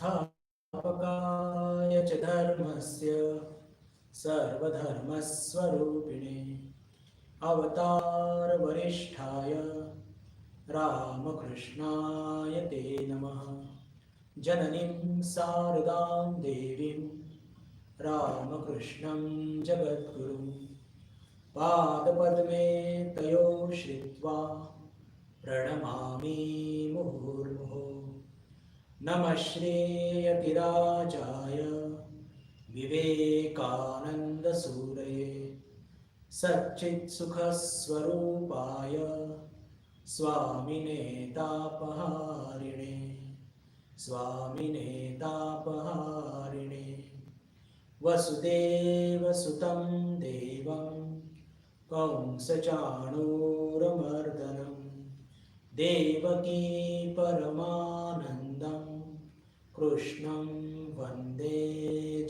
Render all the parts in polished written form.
संस्थापकाय च धर्मस्य सर्वधर्मस्वरूपिणे अवतारवरिष्ठाय रामकृष्णाय ते नमः। जननीं शारदां देवीं रामकृष्णं जगद्गुरुं पादपद्मे तयो श्रित्वा प्रणमामि मुहुर्मुहुः। नमः श्रीयतिराजाय विवेकानन्दसूरये सच्चित्सुखस्वरूपाय स्वामिने तापहारिणे वसुदेवसुतं देवं कंसचाणूरमर्दनं देवकी परमानन्दं कृष्णं वन्दे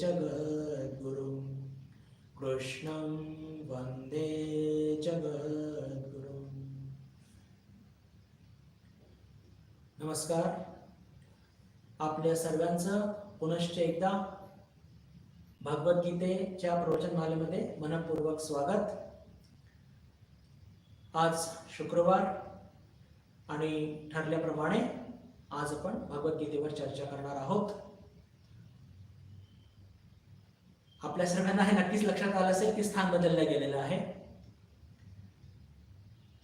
जगद्गुरुं नमस्कार। आपल्या सर्वांचं पुनश्च एकदा भगवद्गीतेच्या प्रवचनमालेमध्ये मनपूर्वक स्वागत। आज शुक्रवार आणि ठरल्याप्रमाणे आज आपण भगवद्गीतेवर चर्चा करणार आहोत। आपल्या सर्वांना हे नक्कीच लक्षात आलं असेल की स्थान बदललं गेलेलं आहे।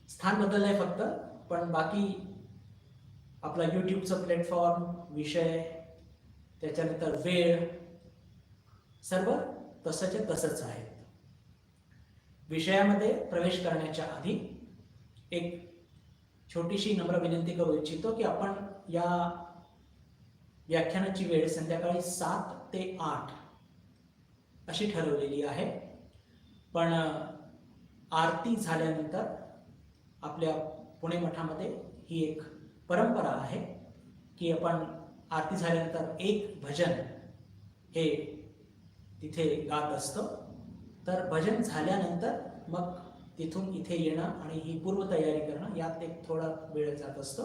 स्थान बदललंय फक्त, पण बाकी आपला यूट्यूबचं प्लॅटफॉर्म, विषय, त्याच्यानंतर वेळ सर्व तसंच तसंच आहे। विषयामध्ये प्रवेश करण्याच्या आधी एक छोटीशी नम्र विनंती करू इच्छितो की आपण या व्याख्यानाची वेळ संध्याकाळी 7 ते 8 अशी ठरवलेली आहे, पण आरती झाल्यानंतर आपल्या पुणे मठामध्ये ही एक परंपरा आहे की आपण आरती झाल्यानंतर एक भजन हे तिथे गात असतो। तर भजन झाल्यानंतर मग तिथून इथे येणं आणि ही पूर्वतयारी करणं यात एक थोडा वेळ जात असतो।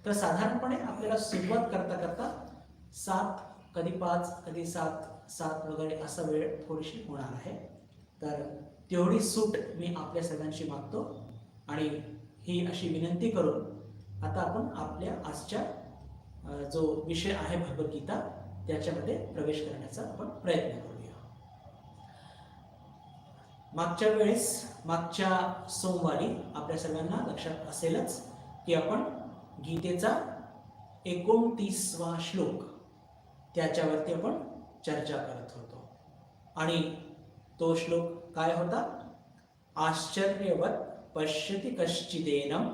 तर साधारणपणे आपल्याला सुरुवात करता करता 7, कधी 5, कधी 7 वगैरे असा वेळ थोडीशी होणार आहे। तर तेवढी सूट मी आपल्या सगळ्यांशी मागतो आणि ही अशी विनंती करून आता आपण आपल्या आजच्या जो विषय आहे भगवद्गीता त्याच्यामध्ये प्रवेश करण्याचा आपण प्रयत्न करूया। मागच्या सोमवारी आपल्या सर्वांना लक्षात असेलच की आपण गीतेचा 29वा श्लोक त्याच्यावरती आपण चर्चा करत होतो आणि तो श्लोक काय होता? आश्चर्यवत् पश्यति कश्चिदेनम्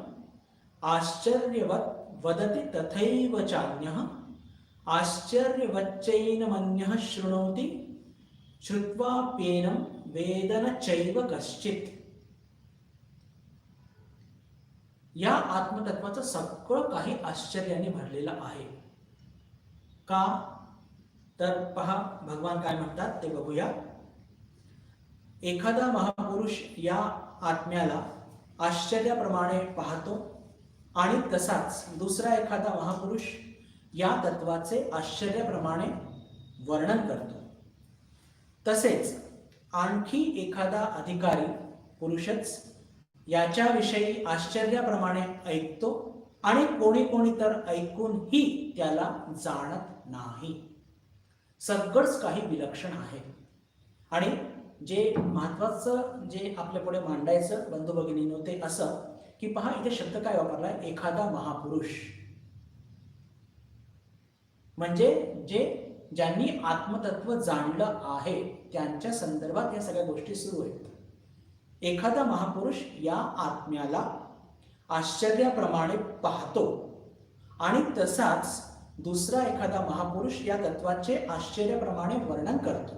आश्चर्यवत् वदति तथैव चान्यः आश्चर्यवच्चैनमन्यः शृणोति श्रुत्वाप्येनं वेद न चैव कश्चित्। या आत्मतत्वाचं सगळं काही आश्चर्याने भरलेलं आहे। का? तर पहा भगवान काय म्हणतात ते बघूया। एखादा महापुरुष या आत्म्याला आश्चर्याप्रमाणे पाहतो आणि तसाच दुसरा एखादा महापुरुष या तत्वाचे आश्चर्याप्रमाणे वर्णन करतो। तसेच आणखी एखादा अधिकारी पुरुषच याच्याविषयी आश्चर्याप्रमाणे ऐकतो आणि कोणी तर ऐकूनही त्याला जाणत नाही। सगळंच काही विलक्षण आहे। आणि जे महत्वाचं जे आपल्या पुढे मांडायचं बंधू भगिनींनो ते असं की पहा इथे शब्द काय वापरलाय? एखादा महापुरुष, म्हणजे ज्यांनी आत्मतत्व जाणलं आहे त्यांच्या संदर्भात या सगळ्या गोष्टी सुरू आहेत। एखादा महापुरुष या आत्म्याला आश्चर्याप्रमाणे पाहतो आणि तसाच दुसरा एखादा महापुरुष या तत्वाचे आश्चर्याप्रमाणे वर्णन करतो।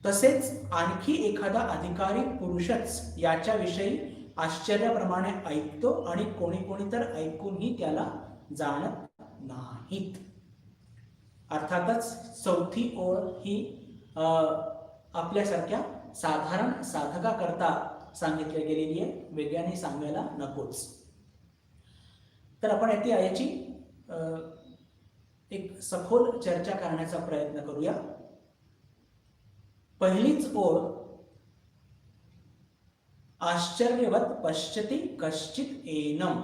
तसेच आणखी एखादा अधिकारी पुरुषच याच्याविषयी आश्चर्याप्रमाणे ऐकतो आणि कोणी तर ऐकूनही त्याला जाणत नाहीत। अर्थातच चौथी ओळ ही आपल्यासारख्या साधारण साधकाकरता सांगितली गेलेली आहे, वेगळ्याने सांगायला नकोच। तर आपण याची एक सखोल चर्चा करण्याचा प्रयत्न करूया. पहिलीच ओळ, आश्चर्यवत पश्यति कश्चित एनम.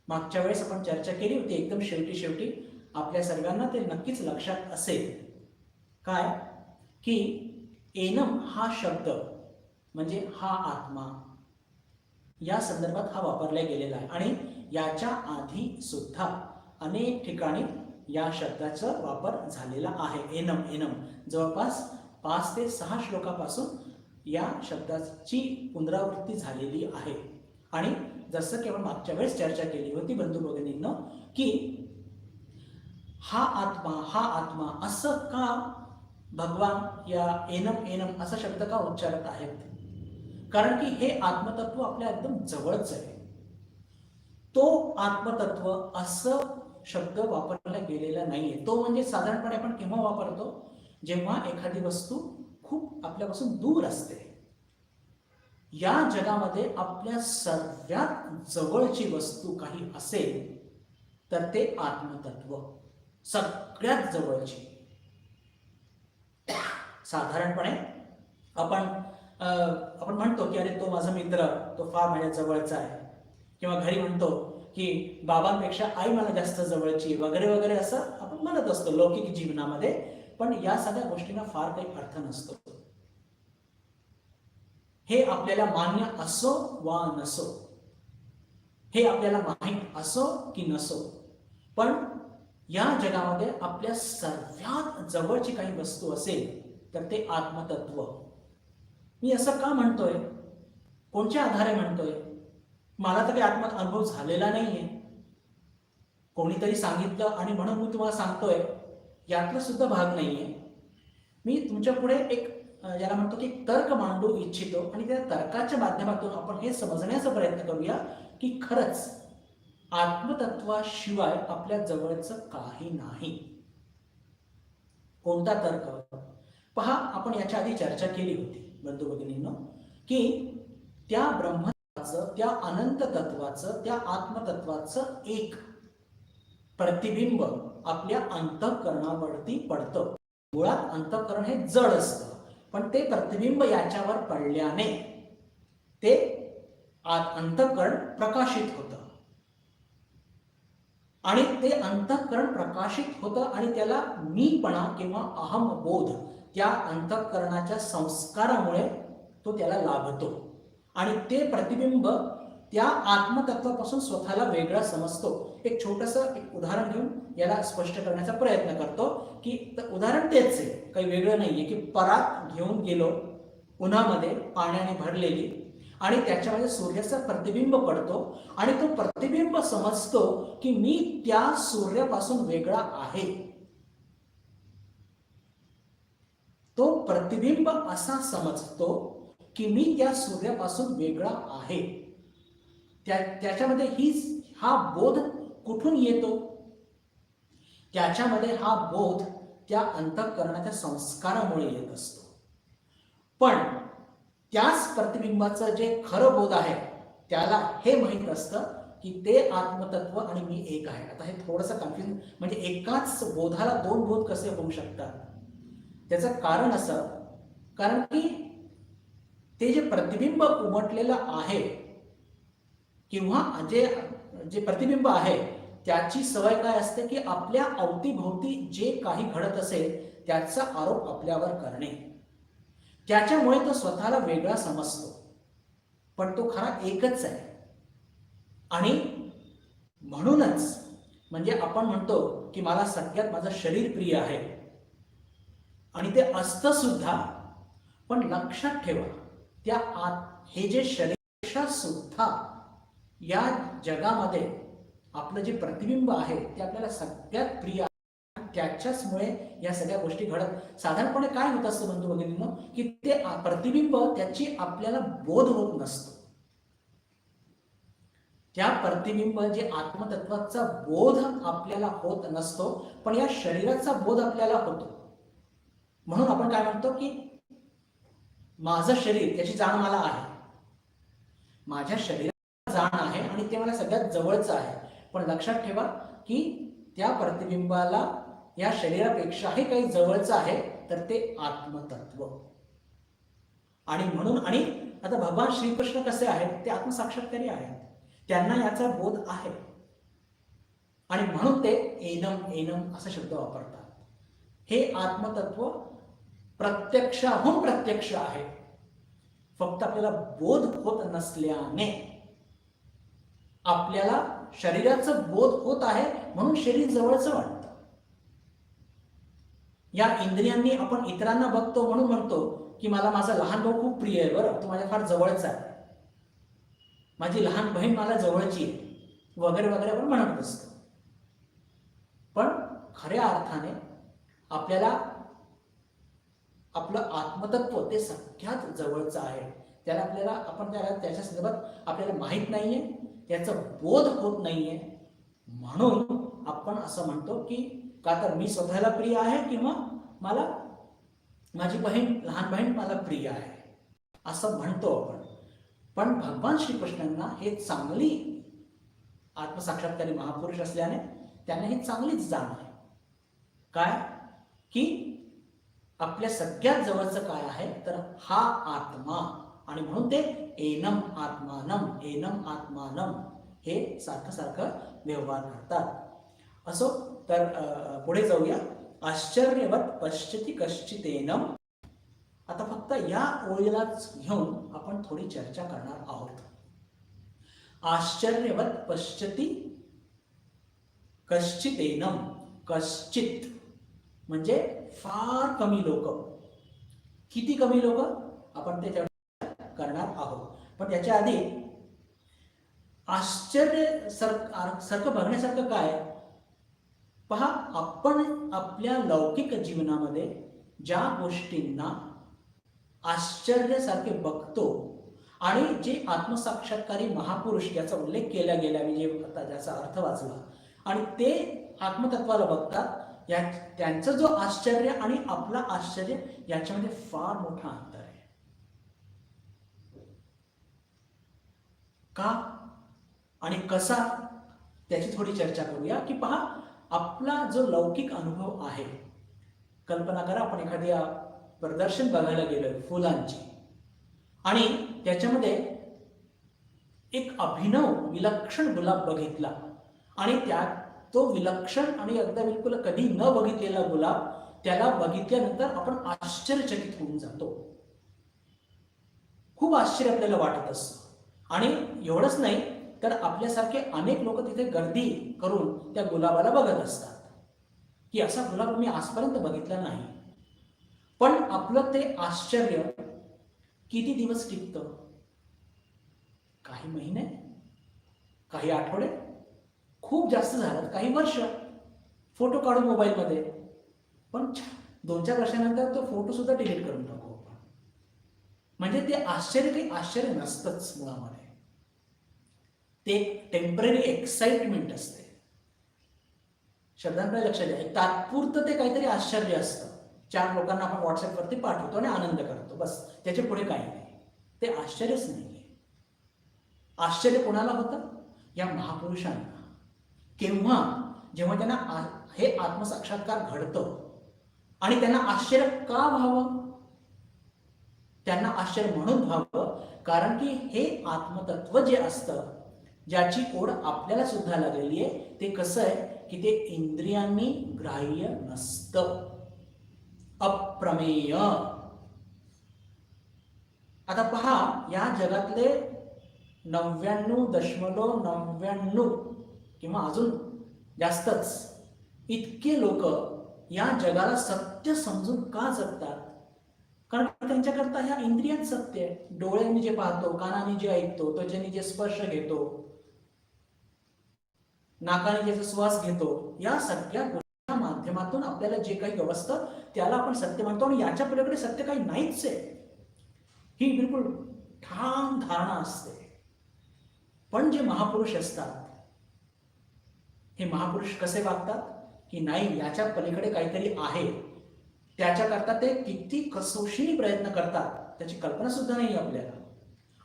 मागच्या वेळेस आपण चर्चा केली होती, एकदम शेवटी आपल्या सर्वांना ते नक्कीच लक्षात असेल काय की एनम हा शब्द म्हणजे हा आत्मा या संदर्भात हा वापरला गेलेला आहे आणि याच्या आधी सुद्धा अनेक ठिकाणी या शब्दाचा वापर झालेला आहे. एनम एनम जवळपास 5 ते 6 श्लोकापासून या शब्दाची पुनरावृत्ती झालेली आहे. आणि जसं की आपण मागच्या वेळेस चर्चा केली होती बंधू भगिनींनो, की हा आत्मा असं का भगवान या एनम एनम असा शब्द का उच्चारत आहेत? कारण की हे आत्मतत्व आपल्या एकदम जवळच आहे. तो आत्मतत्व असं शब्द वापरला गेलेला नाहीये. तो म्हणजे साधारणपणे आपण केव्हा वापरतो? जेव्हा एखादी वस्तू खूप आपल्यापासून दूर असते. या जगामध्ये आपल्या सर्वात जवळची वस्तू काही असेल तर ते आत्मतत्व, सगळ्यात जवळची. साधारणपणे आपण म्हणतो की अरे तो माझा मित्र, तो फार माझ्या जवळचा आहे, किंवा घरी म्हणतो की बाबांपेक्षा आई मला जास्त जवळची वगैरे वगैरे असं आपण म्हणत असतो लौकिक जीवनामध्ये. पण या सगळ्या गोष्टींना फार काही अर्थ नसतो. हे आपल्याला मान्य असो वा नसो, हे आपल्याला माहीत असो की नसो, पण या जगामध्ये आपल्या सर्वात जवळची काही वस्तू असेल तर ते आत्मतत्व. मी असं का म्हणतोय? कोणत्या आधारे म्हणतोय? मला तर काही आत्म अनुभव झालेला नाहीये. कोणीतरी सांगितलं आणि म्हणून मी तुम्हाला सांगतोय, यातला सुद्धा भाग नाहीये. मी तुमच्या पुढे एक ज्याला म्हणतो की तर्क मांडू इच्छितो आणि त्या तर्काच्या माध्यमातून आपण हे समजण्याचा प्रयत्न करूया की खरंच आत्मतत्वाशिवाय आपल्या जवळचं काही नाही. कोणता तर्क? पहा, आपण याच्या आधी चर्चा केली होती बंधू भगिनींनो, की त्या ब्रह्मत्वाचं, त्या अनंत तत्वाचं, त्या आत्मतत्वाचं एक प्रतिबिंब आपल्या अंतःकरणावरती पडतं. मुळात अंतःकरण हे जड असतं, पण ते प्रतिबिंब याच्यावर पडल्याने ते अंतःकरण प्रकाशित होतं. आणि ते अंतःकरण प्रकाशित होतं आणि त्याला मीपणा किंवा अहमबोध त्या अंतःकरणाच्या संस्कारामुळे तो त्याला लाभतो आणि ते प्रतिबिंब त्या आत्मतत्वापासून स्वतःला वेगळा समजतो. एक छोटंसं एक उदाहरण घेऊन याला स्पष्ट करण्याचा प्रयत्न करतो की उदाहरण तेच आहे, काही वेगळं नाहीये. की परात घेऊन गेलो उन्हामध्ये पाण्याने भरलेली आणि त्याच्यामध्ये सूर्याचं प्रतिबिंब पडतो आणि तो प्रतिबिंब समजतो की मी त्या सूर्यापासून वेगळा आहे. तो प्रतिबिंब असा समजतो की मी त्या सूर्यापासून वेगळा आहे. त्याच्यामध्ये हा बोध कुठून येतो? त्याच्यामध्ये हा बोध त्या अंतःकरणाच्या संस्कारामुळे येत असतो. पण त्याच प्रतिबिंबाचं जे खरं बोध आहे त्याला हे माहित असतं की ते आत्मतत्व आणि मी एक आहे. आता हे थोडंसं कन्फ्युजन, म्हणजे एकाच बोधाला दोन बोध कसे होऊ शकतात? त्याचं कारण असं, कारण की ते जे प्रतिबिंब उमटलेलं आहे किंवा जे प्रतिबिंब आहे त्याची सवय काय असते की आपल्या अवतीभोवती जे काही घडत असेल त्याचा आरोप आपल्यावर करणे. त्याच्यामुळे तो स्वतःला वेगळा समजतो, पण तो खरा एकच आहे. आणि म्हणूनच म्हणजे आपण म्हणतो की मला सगळ्यात माझं शरीर प्रिय आहे आणि ते असतं सुद्धा, पण लक्षात ठेवा हे जे शरीर सुद्धा या जगामध्ये आपलं जे प्रतिबिंब आहे ते आपल्याला सगळ्यात प्रिय आहे. त्याच्याचमुळे या सगळ्या गोष्टी घडत. साधारणपणे काय होत असतं बंधू भगिनींनो, की ते प्रतिबिंब त्याची आपल्याला बोध होत नसतो. त्या प्रतिबिंब जे आत्मतत्वाचा बोध आपल्याला होत नसतो, पण या शरीराचा बोध आपल्याला होतो. म्हणून आपण काय म्हणतो की माझं शरीर, त्याची जाण मला आहे, माझ्या शरीराला जाण आहे आणि ते मला सगळ्यात जवळचं आहे. पण लक्षात ठेवा की त्या प्रतिबिंबाला या शरीरापेक्षाही काही जवळचं आहे, तर ते आत्मतत्व. आणि म्हणून आणि आता भगवान श्रीकृष्ण कसे आहेत, ते आत्मसाक्षात्कारी आहेत, त्यांना याचा बोध आहे आणि म्हणून ते एनम एनम असा शब्द वापरतात. हे आत्मतत्व प्रत्यक्षाहून प्रत्यक्ष आहे, फक्त आपल्याला बोध होत नसल्याने. आपल्याला शरीराचा बोध होत आहे म्हणून शरीर जवळचं वाटतं. या इंद्रियांनी आपण इतरांना बघतो म्हणून म्हणतो की मला माझा लहान भाऊ खूप प्रिय आहे, बरं तो माझ्या फार जवळचा आहे, माझी लहान बहीण मला जवळची आहे वगैरे वगैरे आपण म्हणत असतो. पण खऱ्या अर्थाने आपल्याला आपलं आत्मतत्व ते सगळ्यात जवळचं आहे. त्याला त्याच्या संदर्भात आपल्याला माहीत नाहीये, त्याचा बोध होत नाहीये. म्हणून आपण असं म्हणतो की का तर मी स्वतःला प्रिय आहे किंवा मला माझी लहान बहीण मला प्रिय आहे असं म्हणतो आपण. पण भगवान श्रीकृष्णांना हे चांगली आत्मसाक्षात्कारी महापुरुष असल्याने त्यांना ही चांगलीच जाण आहे. काय की आपल्या सगळ्यात जवळचं काय आहे, तर हा आत्मा. आणि म्हणून ते एनम आत्मानम हे सारखं सारखं व्यवहार करतात. असो, तर पुढे जाऊया. आश्चर्यवत पश्यति कश्चितेनम. आता फक्त या ओळीलाच घेऊन आपण थोडी चर्चा करणार आहोत. आश्चर्यवत पश्यति कश्चितेनम. कश्चित म्हणजे फार कमी लोक. किती कमी लोक आपण ते करणार आहोत. पण त्याच्या आधी आश्चर्य सारखं बघण्यासारखं काय पहा. आपण आपल्या लौकिक जीवनामध्ये ज्या गोष्टींना आश्चर्यासारखे बघतो आणि जे आत्मसाक्षात्कारी महापुरुष याचा उल्लेख केला गेला, मी जे आता ज्याचा अर्थ वाचला, आणि ते आत्मतत्वाला बघतात, त्यांचं जो आश्चर्य आणि आपला आश्चर्य याच्यामध्ये फार मोठा अंतर आहे. का आणि कसा त्याची थोडी चर्चा करूया. की पहा, आपला जो लौकिक अनुभव आहे, कल्पना करा आपण एखाद्या प्रदर्शन बघायला गेलोय फुलांची आणि त्याच्यामध्ये एक अभिनव विलक्षण गुलाब बघितला आणि तो विलक्षण आणि एकदा बिलकुल कधी न बघितलेला गुलाब, त्याला बघितल्यानंतर आपण आश्चर्यचकित होऊन जातो. खूप आश्चर्य आपल्याला वाटत असतं. आणि एवढंच नाही तर आपल्यासारखे अनेक लोक तिथे गर्दी करून त्या गुलाबाला बघत असतात की असा गुलाब मी आजपर्यंत बघितला नाही. पण आपलं ते आश्चर्य किती दिवस टिकतं? काही महिने, काही आठवडे, खूप जास्त झालं काही वर्ष. फोटो काढू मोबाईलमध्ये, पण 2-4 वर्षानंतर तो फोटो सुद्धा डिलीट करून टाकू आपण. म्हणजे ते आश्चर्य काही आश्चर्य नसतंच मुळामध्ये. ते एक टेम्पररी एक्साइटमेंट असते. शब्दांकडे लक्ष द्या. एक तात्पुरतं ते काहीतरी आश्चर्य असतं. 4 लोकांना आपण व्हॉट्सअपवरती पाठवतो आणि आनंद करतो, बस. त्याच्या पुढे काही नाही. ते आश्चर्यच नाहीये. आश्चर्य कोणाला होतं? या महापुरुषांना. केव्हा? जेव्हा त्यांना हे आत्मसाक्षात्कार घडतं. आणि त्यांना आश्चर्य का व्हावं? त्यांना आश्चर्य म्हणून व्हावं कारण की हे आत्मतत्व जे असतं, ज्याची ओढ आपल्याला सुद्धा लागलेली आहे, ते कसं आहे की ते इंद्रियांनी ग्राह्य नसतं, अप्रमेय. आता पहा, या जगातले 99.99 किंवा अजून जास्तच इतके लोक या जगाला सत्य समजून का जगतात? कारण त्यांच्याकरता ह्या इंद्रियात सत्य आहे. डोळ्यांनी जे पाहतो, कानाने जे ऐकतो, त्वचेने जे स्पर्श घेतो, नाकाने ज्याचा श्वास घेतो, या सगळ्या गोष्टींच्या माध्यमातून आपल्याला जे काही गवसतं त्याला आपण सत्य म्हणतो. आणि याच्या पलीकडे सत्य काही नाहीच आहे, ही बिलकुल ठाम धारणा असते. पण जे महापुरुष असतात, हे महापुरुष कसे वागतात की नाही, याच्या पलीकडे काहीतरी आहे. त्याच्याकरता ते किती कसोशीने प्रयत्न करतात त्याची कल्पना सुद्धा नाही आपल्याला.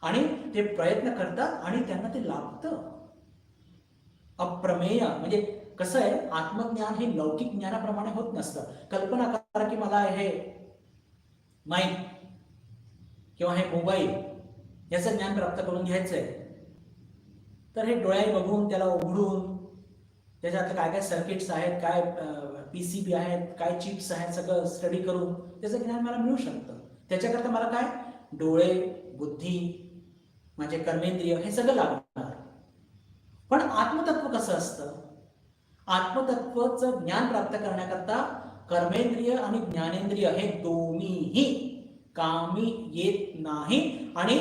आणि ते प्रयत्न करतात आणि त्यांना ते लाभतं. अप्रमेय म्हणजे कसं आहे, आत्मज्ञान हे लौकिक ज्ञानाप्रमाणे होत नसतं. कल्पना करा की मला हे माईक किंवा हे मोबाईल याचं ज्ञान प्राप्त करून घ्यायचंय, तर हे डोळ्याने बघून त्याला उघडून त्याच्यात काय काय सर्किट्स आहेत, काय पीसीबी आहेत, काय चिप्स आहेत, सगळं स्टडी करून त्याचं ज्ञान मला मिळू शकतं. त्याच्याकरता मला काय, डोळे, बुद्धी, माझे कर्मेंद्रिय हे सगळं लागणार. पण आत्मतत्व कसं असतं, आत्मतत्वाचं ज्ञान प्राप्त करण्याकरता कर्मेंद्रिय आणि ज्ञानेंद्रिय हे दोन्हीही कामी येत नाही. आणि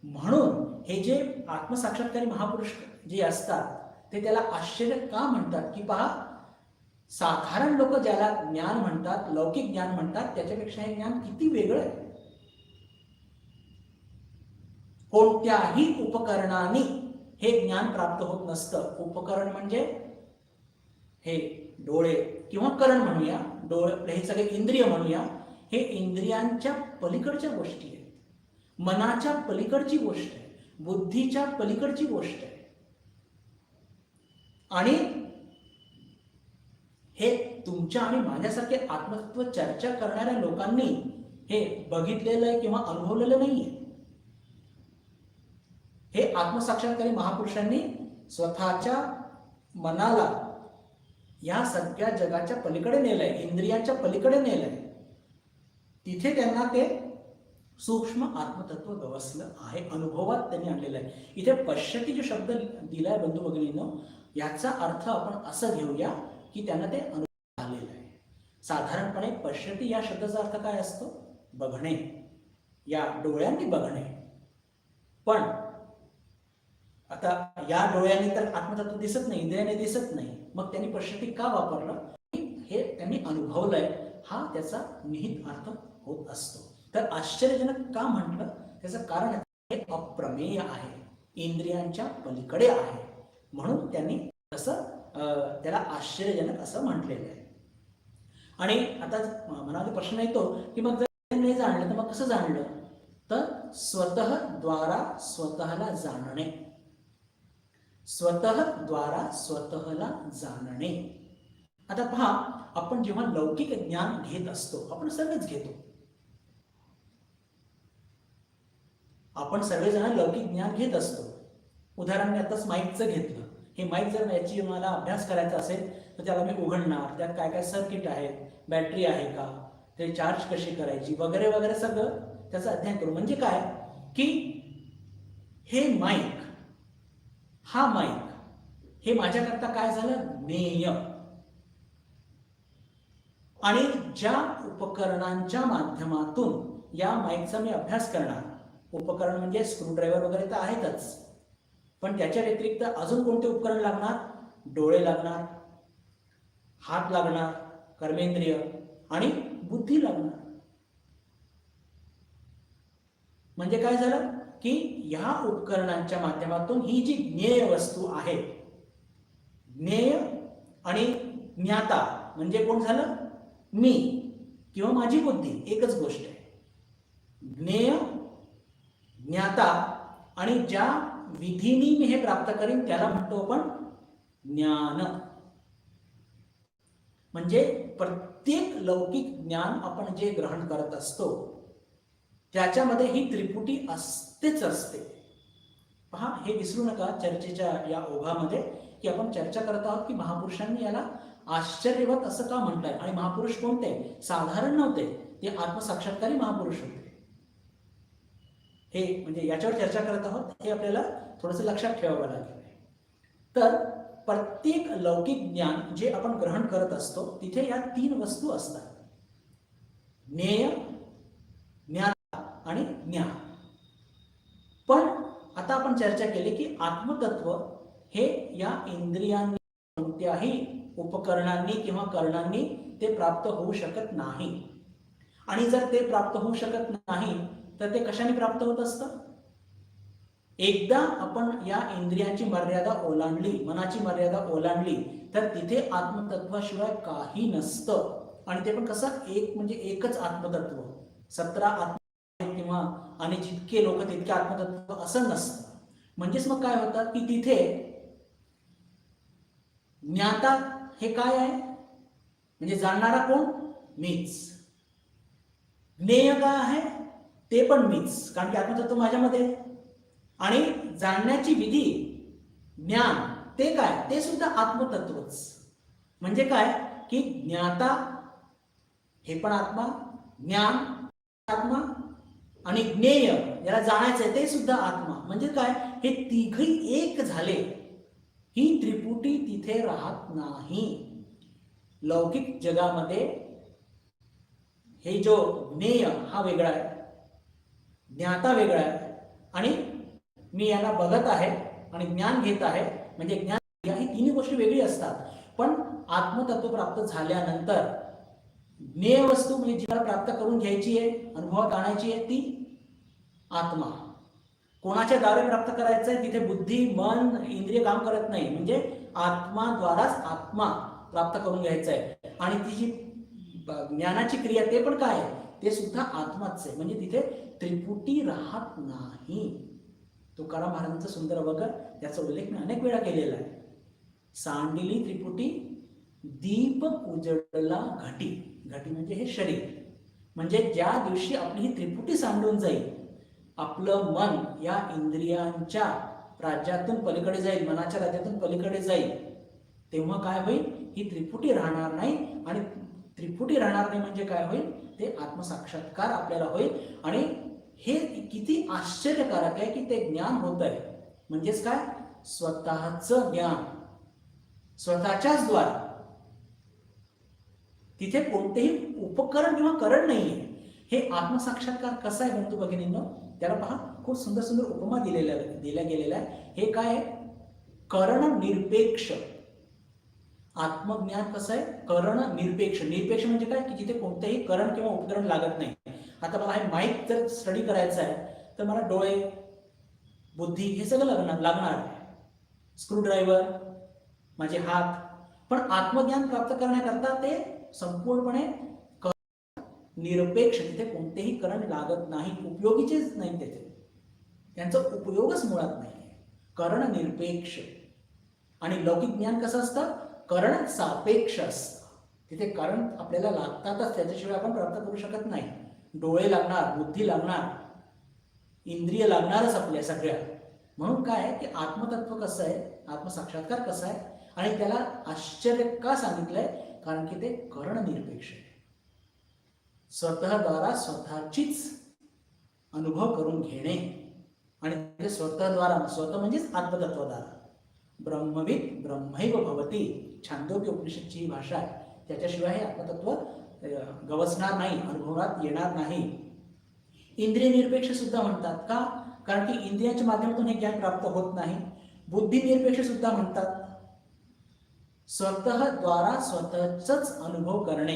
म्हणून हे जे आत्मसाक्षात्कारी महापुरुष जे असतात ते त्याला आश्चर्य का म्हणतात, की पहा, साधारण लोक ज्याला ज्ञान म्हणतात, लौकिक ज्ञान म्हणतात, त्याच्यापेक्षा हे ज्ञान किती वेगळं आहे. कोणत्याही उपकरणाने हे ज्ञान प्राप्त होत नसतं. उपकरण म्हणजे हे डोळे किंवा करण म्हणूया, डोळे हे सगळे इंद्रिय म्हणूया, हे इंद्रियांच्या पलीकडच्या गोष्टी आहेत, मनाच्या पलीकडची गोष्ट आहे, बुद्धीच्या पलीकडची गोष्ट आहे. आणि हे तुमच्या आणि माझ्यासारखे आत्मतत्व चर्चा करणाऱ्या लोकांनी हे बघितलेलं आहे किंवा अनुभवलेलं नाहीये. हे आत्मसाक्षात्कारी महापुरुषांनी स्वतःच्या मनाला या सगळ्या जगाच्या पलीकडे नेलंय, इंद्रियांच्या पलीकडे नेलंय. तिथे त्यांना ते सूक्ष्म आत्मतत्व गवसलं आहे, अनुभवात त्यांनी आणलेलं आहे. इथे पश्यती जो शब्द दिलाय बंधू भगिनींनो, याचा अर्थ आपण असं घेऊया की त्यांना ते अनुभव आलेलं आहे. साधारणपणे पश्यती या शब्दाचा अर्थ काय असतो, बघणे, या डोळ्यांनी बघणे. पण आता या डोळ्यांनी तर आत्मतत्व दिसत नाही, इंद्रियाने दिसत नाही, मग त्यांनी पश्यती का वापरलं, हे त्यांनी अनुभवलंय, हा त्याचा निहित अर्थ होत असतो. तर आश्चर्यजनक का म्हटलं, त्याचं कारण हे अप्रमेय आहे, इंद्रियांच्या पलीकडे आहे, म्हणून त्यांनी तसं त्याला आश्चर्यजनक असं म्हटलेलं आहे. आणि आता मनामध्ये प्रश्न येतो की मग जर नाही जाणलं तर मग कसं जाणलं, तर स्वतः द्वारा स्वतःला जाणणे, स्वतः द्वारा स्वतःला जाणणे. आता पहा, आपण जेव्हा लौकिक ज्ञान घेत असतो, आपण सर्वच घेतो, आपण सर्वजण लौकिक ज्ञान घेत असतो. उदाहरण मी आताच माईकचं घेतलं, हे माईक जर याची मला अभ्यास करायचा असेल तर त्याला मी उघडणार, त्यात काय काय सर्किट आहेत, बॅटरी आहे का, ते चार्ज कशी करायची वगैरे वगैरे सगळं त्याचं अध्ययन करू. म्हणजे काय की हे माईक, हा माईक हे माझ्याकरता काय झालं, ज्ञेय. आणि ज्या उपकरणांच्या माध्यमातून या माईकचा मी अभ्यास करणार, उपकरण म्हणजे स्क्रूड्रायव्हर वगैरे तर आहेतच, पण त्याच्या व्यतिरिक्त अजून कोणते उपकरण लागणार, डोळे लागणार, हात लागणार, कर्मेंद्रिय आणि बुद्धी लागणार. म्हणजे काय झालं की या उपकरणांच्या माध्यमातून ही जी ज्ञेय वस्तू आहे, ज्ञेय आणि ज्ञाता म्हणजे कोण झालं, मी किंवा माझी बुद्धी, एकच गोष्ट आहे. ज्ञेय, ज्ञाता आणि ज्या विधीने मी हे प्राप्त करीन त्याला म्हणतो आपण ज्ञान. म्हणजे प्रत्येक लौकिक ज्ञान आपण जे ग्रहण करत असतो त्याच्यामध्ये ही त्रिपुटी असतेच असते. पहा, हे विसरू नका चर्चेच्या या ओघामध्ये की आपण चर्चा करत आहोत की महापुरुषांनी याला आश्चर्यवत असं का म्हटलंय. आणि महापुरुष कोणते, साधारण नव्हते, ते आत्मसाक्षात्कारी महापुरुष होते. हे म्हणजे याच्यावर चर्चा करत आहोत, हे आपल्याला थोडंसं लक्षात ठेवावं लागेल. तर प्रत्येक लौकिक ज्ञान जे आपण ग्रहण करत असतो तिथे या तीन वस्तू असतात, ज्ञेय, ज्ञाता आणि ज्ञान. पण आता आपण चर्चा केली की आत्मतत्व हे या इंद्रियांनी, कोणत्याही उपकरणांनी किंवा करणांनी ते प्राप्त होऊ शकत नाही. आणि जर ते प्राप्त होऊ शकत नाही तर ते कशाने प्राप्त होत असतं, एकदा आपण या इंद्रियांची मर्यादा ओलांडली, मनाची मर्यादा ओलांडली, तर तिथे आत्मतत्वाशिवाय काही नसतं. आणि ते पण कसं, एक म्हणजे एकच आत्मतत्व, 17 आत्म किंवा आणि जितके लोक तितके आत्मतत्व असं नसतं. म्हणजेच मग काय होतं की तिथे ज्ञाता हे काय आहे, म्हणजे जाणणारा कोण, मीच. ज्ञेय काय आहे, ते पण मीच, कारण की आत्मतत्व माझ्यामध्ये. आणि जाणण्याची विधी, ज्ञान, ते काय, ते सुद्धा आत्मतत्वच. म्हणजे काय की ज्ञाता हे पण आत्मा, ज्ञान आत्मा, आणि ज्ञेय याला जाणायचंय ते सुद्धा आत्मा. म्हणजे काय, हे तिघही एक झाले, ही त्रिपुटी तिथे राहत नाही. लौकिक जगामध्ये हे जो ज्ञेय हा वेगळा आहे, ज्ञाता वेगळा आहे, आणि मी याला बघत आहे आणि ज्ञान घेत आहे, म्हणजे ज्ञान, ही तिन्ही गोष्टी वेगळी असतात. पण आत्मतत्व प्राप्त झाल्यानंतर ज्ञेय वस्तू म्हणजे जिला प्राप्त करून घ्यायची आहे, अनुभवात आणायची आहे, ती आत्मा. कोणाच्या द्वारे प्राप्त करायचं आहे, तिथे बुद्धी, मन, इंद्रिय काम करत नाही, म्हणजे आत्माद्वाराच आत्मा प्राप्त करून घ्यायचं आहे. आणि ती जी ज्ञानाची क्रिया, ते पण काय आहे, ते सुद्धा आत्माच आहे. म्हणजे तिथे त्रिपुटी राहत नाही. तुकाराम महाराजांचं सुंदर वगैरे याचा उल्लेख मी अनेक वेळा केलेला आहे. सांडिली त्रिपुटी दीप उजळला घटी. घटी म्हणजे हे शरीर. म्हणजे ज्या दिवशी आपली ही त्रिपुटी सांडून जाईल, आपलं मन या इंद्रियांच्या राज्यातून पलीकडे जाईल, मनाच्या राज्यातून पलीकडे जाईल, तेव्हा काय होईल, ही त्रिपुटी राहणार नाही. आणि त्रिपुटी राहणार नाही म्हणजे काय होईल, ते आत्मसाक्षात्कार आपल्याला होईल. आणि हे किती आश्चर्यकारक आहे की ते ज्ञान होत आहे, म्हणजेच काय, स्वतःचं ज्ञान, स्वतःच्याच द्वारा. तिथे कोणतेही उपकरण किंवा करण नाहीये. हे आत्मसाक्षात्कार कसं आहे बंधू भगिनींनो, त्याला पहा, खूप सुंदर सुंदर उपमा दिल्या गेलेल्या आहे. हे काय आहे, करण निरपेक्ष. आत्मज्ञान कसं आहे, करण निरपेक्ष. निरपेक्ष म्हणजे काय, की जिथे कोणतेही करण किंवा उपकरण लागत नाही. आता मला हे माईक जर स्टडी करायचं आहे, तर मला डोळे, बुद्धी हे सगळं लागणार आहे, स्क्रूड्रायव्हर, माझे हात. पण आत्मज्ञान प्राप्त करण्याकरता ते संपूर्णपणे निरपेक्ष, तिथे कोणतेही करण लागत नाही, उपयोगीचेच नाही, तिथे त्यांचा उपयोगच मुळात नाही. करण निरपेक्ष. आणि लौकिक ज्ञान कसं असतं, करण सापेक्ष असतं. तिथे कारण आपल्याला लागतातच, त्याच्याशिवाय आपण प्राप्त करू शकत नाही. डोळे लागणार, बुद्धी लागणार, इंद्रिय लागणारच आपल्या सगळ्या. म्हणून काय की आत्मतत्व कसं आहे, आत्मसाक्षात्कार कसा आहे, आणि त्याला आश्चर्य का सांगितलंय, कारण की ते करण निरपेक्ष आहे. स्वतःद्वारा स्वतःचीच अनुभव करून घेणे, आणि ते स्वतःद्वारा, स्वतः म्हणजेच आत्मतत्वद्वारा. ब्रह्मविद ब्रह्मैव भवती, छांदोग्य उपनिषदची ही भाषा आहे. त्याच्याशिवाय हे आत्मतत्व गवसणार नाही, अनुभवात येणार नाही. इंद्रिय निरपेक्ष सुद्धा म्हणतात का, कारण की इंद्रियांच्या माध्यमातून हे ज्ञान प्राप्त होत नाही. बुद्धी निरपेक्ष सुद्धा म्हणतात. स्वतःद्वारा स्वतःच अनुभव करणे.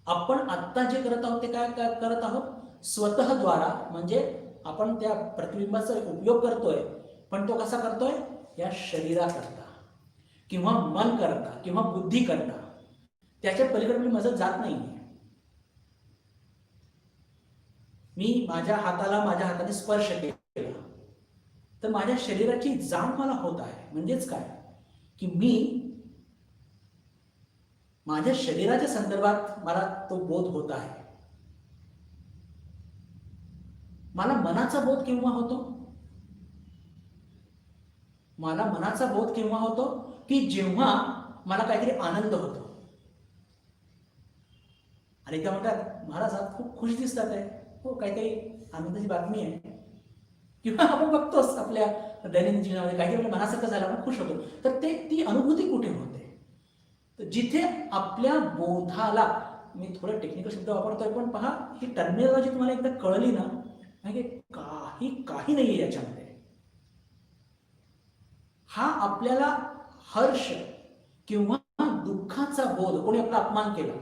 आपण आत्ता जे करत आहोत ते काय करत आहोत, स्वतःद्वारा. म्हणजे आपण त्या प्रतिबिंबाचा उपयोग करतोय, पण तो कसा करतोय, या शरीराकरता किंवा मन करता किंवा बुद्धी करता. त्याच्या पलीकडे मी मदत जात नाही. मी माझ्या हाताने स्पर्श केला, तर माझ्या शरीराची जाण मला होत आहे. म्हणजेच काय की मी माझ्या शरीराच्या संदर्भात मला तो बोध होत आहे. मला मनाचा बोध केव्हा होतो, मला मनाचा बोध केव्हा होतो, की जेव्हा मला काहीतरी आनंद होतो. आणि त्या म्हणतात, महाराज आज खूप खुश दिसतात आहे. हो, काहीतरी आनंदाची बातमी आहे. किंवा आपण बघतोच आपल्या दैनंदिन जीवनामध्ये काहीतरी आपल्या मनासारखं झालं, आपण खुश होतो. तर ती अनुभूती कुठे होते, तर जिथे आपल्या बोधाला, मी थोडं टेक्निकल शब्द वापरतोय, पण पहा, ही टर्मिनॉलॉजी तुम्हाला एकदा कळली ना, म्हणजे काही नाहीये याच्यामध्ये. हा आपल्याला हर्ष किंवा दुःखाचा बोध, कोणी आपला अपमान केला,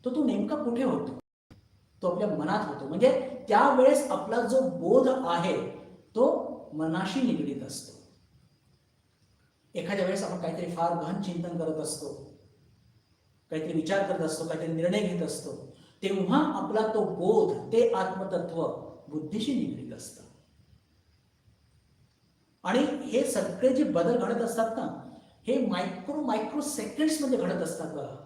तो नेमका कुठे होतो, तो आपल्या मनात होतो. म्हणजे त्यावेळेस आपला जो बोध आहे तो मनाशी निगडीत असतो. एखाद्या वेळेस आपण काहीतरी फार गहन चिंतन करत असतो, काहीतरी विचार करत असतो, काहीतरी निर्णय घेत असतो, तेव्हा आपला तो बोध, ते आत्मतत्व बुद्धीशी निगडीत असतं. आणि हे सगळे जे बदल घडत असतात ना, हे मायक्रो सेकंड्स मध्ये घडत असतात बघा.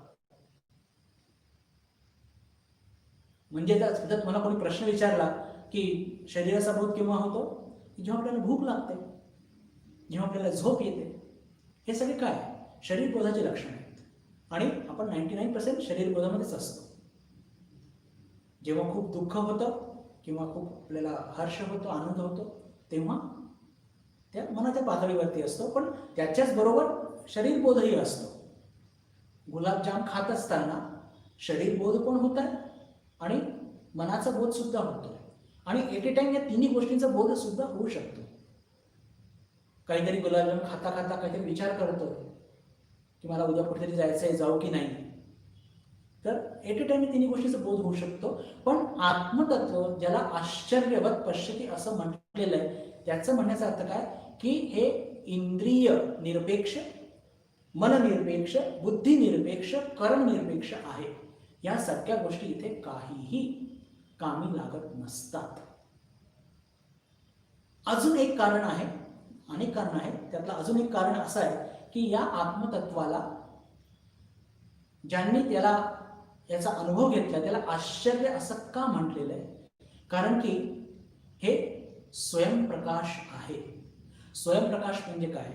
म्हणजे जर तुम्हाला कोणी प्रश्न विचारला की शरीराचा बोध केव्हा होतो, जेव्हा आपल्याला भूक लागते, जेव्हा आपल्याला झोप येते, हे सगळे काय शरीर बोधाचे लक्षण आहेत. आणि आपण 99% शरीर बोधामध्येच असतो. जेव्हा खूप दुःख होतं किंवा खूप आपल्याला हर्ष होतो, आनंद होतो, तेव्हा त्या मनाच्या पातळीवरती असतो, पण त्याच्याच बरोबर शरीर बोधही असतो. गुलाबजाम खात असताना शरीर बोध पण होत आहे आणि मनाचा बोध सुद्धा होतो, आणि एट ए टाइम या तिन्ही गोष्टींचा बोध सुद्धा होऊ शकतो. काहीतरी गुलाबजाम खाता खाता काहीतरी विचार करतो की मला उद्या कुठेतरी जायचंय, जाऊ की नाही, तर एट ए टाइम तिन्ही गोष्टींचा बोध होऊ शकतो. पण आत्मतत्व ज्याला आश्चर्यवत पश्यती असं म्हटलेलं आहे, त्याचं म्हणण्याचा अर्थ काय की हे इंद्रिय निरपेक्ष, मननिरपेक्ष, बुद्धिनिरपेक्ष, कर्मनिरपेक्ष आहे. या सगळ्या गोष्टी इथे काहीही कामी लागत नसतात. अजून एक कारण आहे, अनेक कारण आहेत, त्यातलं अजून एक कारण असं आहे की या आत्मतत्वाला ज्यांनी त्याला याचा अनुभव घेतला त्याला आश्चर्य असं का म्हटलेलं आहे, कारण की हे स्वयंप्रकाश आहे. स्वयंप्रकाश म्हणजे काय?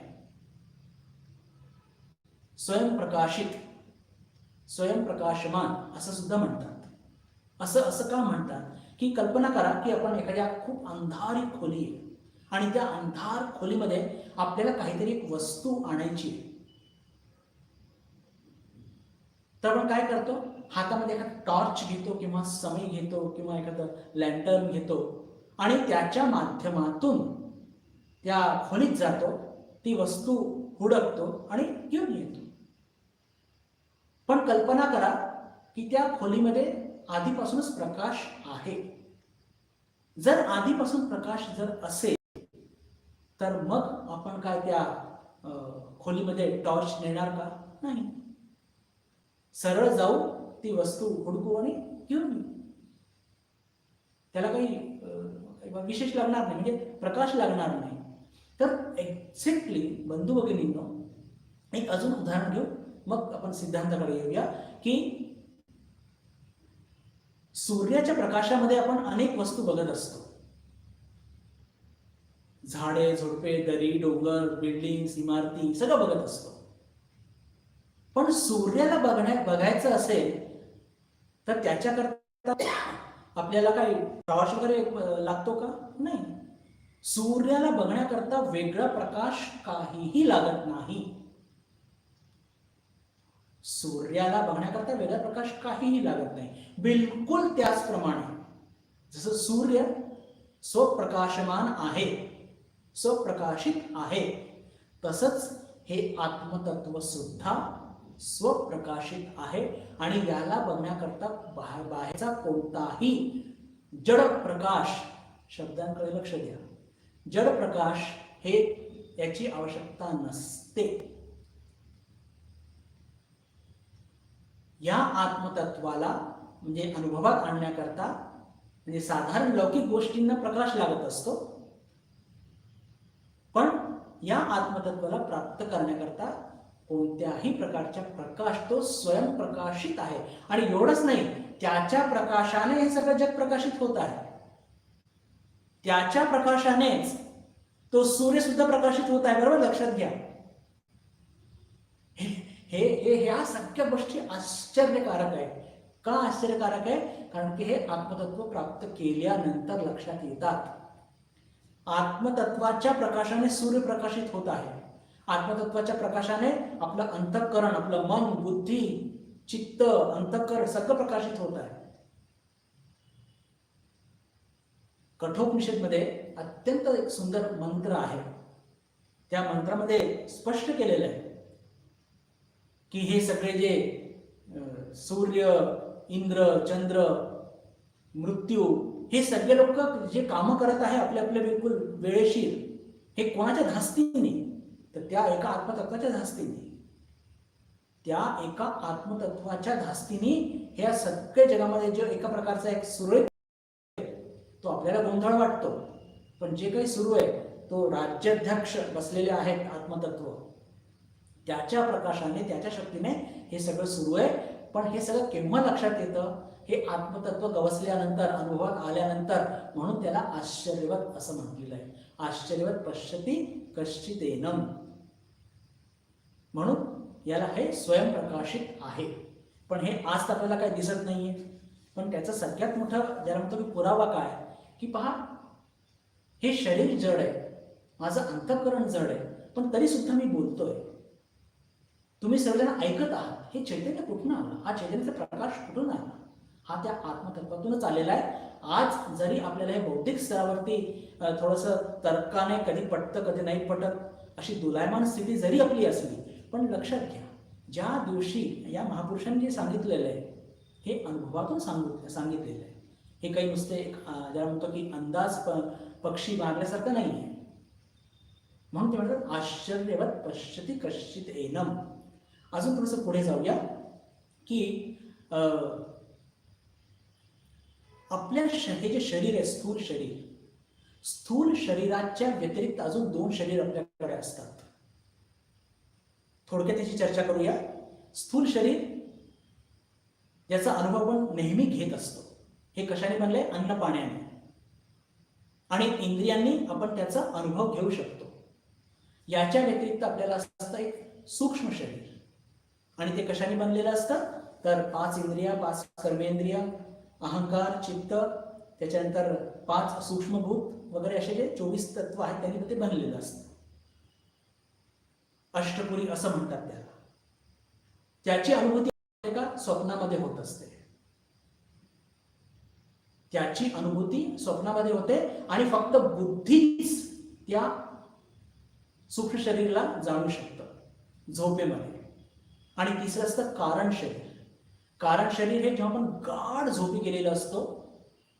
स्वयंप्रकाशित, स्वयंप्रकाशमान असं सुद्धा म्हणतात. असं का म्हणतात की कल्पना करा की आपण एखाद्या खूप अंधारी खोली आहे आणि त्या अंधार खोलीमध्ये आपल्याला काहीतरी एक वस्तू आणायची आहे. तर आपण काय करतो, हातामध्ये एखादा टॉर्च घेतो किंवा समय घेतो किंवा एखादं लँटर्न घेतो आणि त्याच्या माध्यमातून त्या खोलीत जातो, ती वस्तू हुडकतो आणि घेऊन येतो. पण कल्पना करा की त्या खोलीमध्ये आधीपासूनच प्रकाश आहे. जर आधीपासून प्रकाश जर असेल तर मग आपण काय त्या खोलीमध्ये टॉर्च नेणार का? नाही. सरळ जाऊ ती वस्तू हुडकू आणि घेऊन येऊ. त्याला काही विशेष लागणार नाही, म्हणजे प्रकाश लागणार नाही. तर एक्झॅक्टली बंधू भगिनींनो, एक अजून उदाहरण घेऊ मग आपण सिद्धांताकडे येऊया की सूर्याच्या प्रकाशामध्ये आपण अनेक वस्तू बघत असतो. झाडे, झुडपे, दरी, डोंगर, बिल्डिंग्स, इमारती सगळं बघत असतो. पण सूर्याला बघायचं असेल तर त्याच्याकरता आपल्याला काही टॉर्च वगैरे लागतो का? नाही. सूर्याला बघण्याकरता वेगळा प्रकाश काहीही लागत नाही. सूर्याला बघण्याकरता वेगळा प्रकाश काहीही लागत नाही. बिलकुल त्याचप्रमाणे जसं सूर्य स्वप्रकाशमान आहे, स्वप्रकाशित आहे, तसंच हे आत्मतत्व सुद्धा स्वप्रकाशित आहे. आणि याला बघण्याकरता बाहेरचा कोणताही जड प्रकाश, शब्दांकडे लक्ष द्या, जड प्रकाश हे याची आवश्यकता नसते. या आत्मतत्वाला म्हणजे अनुभवात आणण्याकरता म्हणजे साधारण लौकिक गोष्टींना प्रकाश लागत असतो, पण या आत्मतत्वाला प्राप्त करण्याकरता कोणत्याही प्रकारचा प्रकाश तो स्वयंप्रकाशित आहे. आणि एवढंच नाही, त्याच्या प्रकाशाने हे सगळं जग प्रकाशित होत आहे. त्याच्या प्रकाशानेच तो सूर्य सुद्धा प्रकाशित होत आहे. बरोबर, लक्षात घ्या. ह्या सगळ्या गोष्टी आश्चर्यकारक आहे. का आश्चर्यकारक आहे? कारण की हे आत्मतत्व प्राप्त केल्यानंतर लक्षात येतात. आत्मतत्वाच्या प्रकाशाने सूर्य प्रकाशित होत आहे. आत्मतत्वाच्या प्रकाशाने आपलं अंतःकरण, आपलं मन, बुद्धी, चित्त, अंतःकरण सगळं प्रकाशित होत आहे. कठोपनिषदमध्ये अत्यंत एक सुंदर मंत्र आहे. त्या मंत्रामध्ये स्पष्ट केलेलं आहे की हे सगळे जे सूर्य, इंद्र, चंद्र, मृत्यू, हे सगळे लोक जे कामं करत आहे आपल्या आपल्या बिलकुल वेळेशीर, हे कोणाच्या धास्तीने? तर त्या एका आत्मतत्वाच्या धास्तीने. त्या एका आत्मतत्वाच्या धास्तीने ह्या सगळ्या जगामध्ये जो एका प्रकारचा एक सुरळीत, तो आपल्याला गोंधळ वाटतो, पण जे काही सुरू आहे तो राज्याध्यक्ष बसलेले आहेत आत्मतत्व, त्याच्या प्रकाशाने, त्याच्या शक्तीने हे सगळं सुरू आहे. पण हे सगळं केव्हा लक्षात येतं? हे आत्मतत्व गवसल्यानंतर, अनुभवात आल्यानंतर. म्हणून त्याला आश्चर्यवत असं म्हटलेलं आहे. आश्चर्यवत पश्यति कश्चिदेनम. म्हणून याला हे स्वयंप्रकाशित आहे. पण हे आज आपल्याला काही दिसत नाहीये. पण त्याचा सगळ्यात मोठा ज्याला म्हणतो की पुरावा काय, की पहा, हे शरीर जड आहे, माझं अंतःकरण जड आहे, पण तरी सुद्धा मी बोलतोय, तुम्ही सर्वजण ऐकत आहात. हे चैतन्य कुठून आलं? हा चैतन्याचा प्रकाश कुठून आला? हा त्या आत्मतत्वातूनच आलेला आहे. आज जरी आपल्याला हे बौद्धिक स्तरावरती थोडंसं तर्काने कधी पटतं कधी नाही पटत अशी दुलायमान स्थिती जरी आपली असली, पण लक्षात घ्या, ज्या दिवशी या महापुरुषांनी जे सांगितलेलं आहे हे अनुभवातून सांगितलेलं आहे. हे काही नुसते ज्याला म्हणतो की अंदाज पक्षी मारल्यासारखं नाही आहे. म्हणून ते म्हणतात आश्चर्यवत पश्यति कश्चित एनम. अजून थोडंसं पुढे जाऊया की आपल्या हे जे शरीर आहे, स्थूल शरीराच्या व्यतिरिक्त अजून 2 शरीर आपल्याकडे असतात. थोडक्यात त्याची चर्चा करूया. स्थूल शरीर याचा अनुभव आपण नेहमी घेत असतो. हे कशाने बनले? अन्न पाण्याने. आणि इंद्रियांनी आपण त्याचा अनुभव घेऊ शकतो. याच्या व्यतिरिक्त आपल्याला असतं एक सूक्ष्म शरीर. आणि ते कशाने बनलेलं असतं? तर 5 इंद्रिया, 5 कर्मेंद्रिया, अहंकार, चित्त, त्याच्यानंतर 5 सूक्ष्मभूत वगैरे असे जे 24 तत्व आहेत त्यांनी ते बनलेलं असतं. अष्टपुरी असं म्हणतात त्याला. त्याची अनुभूती का स्वप्नामध्ये होत असते. त्याची अनुभूती स्वप्नामध्ये होते आणि फक्त बुद्धीच त्या सूक्ष्म शरीराला जाणू शकतं झोपेमध्ये. आणि तिसरं असतं कारण शरीर. कारण शरीर हे जेव्हा आपण गाढ झोपी गेलेलं असतो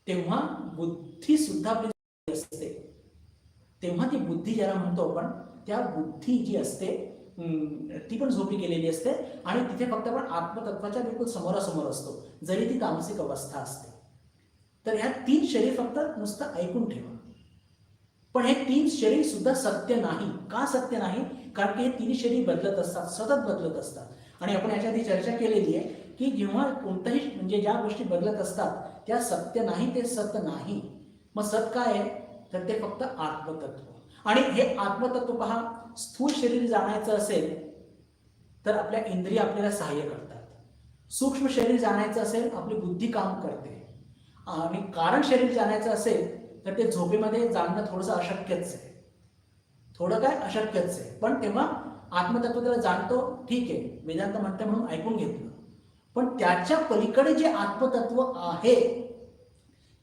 तेव्हा बुद्धी सुद्धा आपली असते. तेव्हा ती बुद्धी ज्याला म्हणतो आपण, त्या बुद्धी जी असते ती पण झोपी गेलेली असते आणि तिथे फक्त आपण आत्मतत्वाच्या बिलकुल समोरासमोर असतो, जरी ती तामसिक अवस्था असते. तर ह्या 3 शरीर फक्त नुसतं ऐकून ठेवा. पण हे 3 शरीर सुद्धा सत्य नाही. का सत्य नाही? कारण की हे 3 शरीर बदलत असतात, सतत बदलत असतात. आणि आपण याच्या आधी चर्चा केलेली आहे की जेव्हा कोणताही म्हणजे ज्या गोष्टी बदलत असतात त्या सत्य नाही, ते सत नाही. मग सत काय आहे? तर ते फक्त आत्मतत्व. आणि हे आत्मतत्व पहा, स्थूल शरीर जाणायचं असेल तर आपल्या इंद्रिय आपल्याला सहाय्य करतात. सूक्ष्म शरीर जाणायचं असेल आपली बुद्धी काम करते. आणि कारण शरीर जाणायचं असेल तर ते झोपेमध्ये जाणणं थोडंसं अशक्यच आहे. थोडं काय अशक्यच आहे. पण तेव्हा आत्मतत्व त्याला जाणतो, ठीक आहे, वेदांत म्हणते म्हणून ऐकून घेतलं. पण त्याच्या पलीकडे जे आत्मतत्व आहे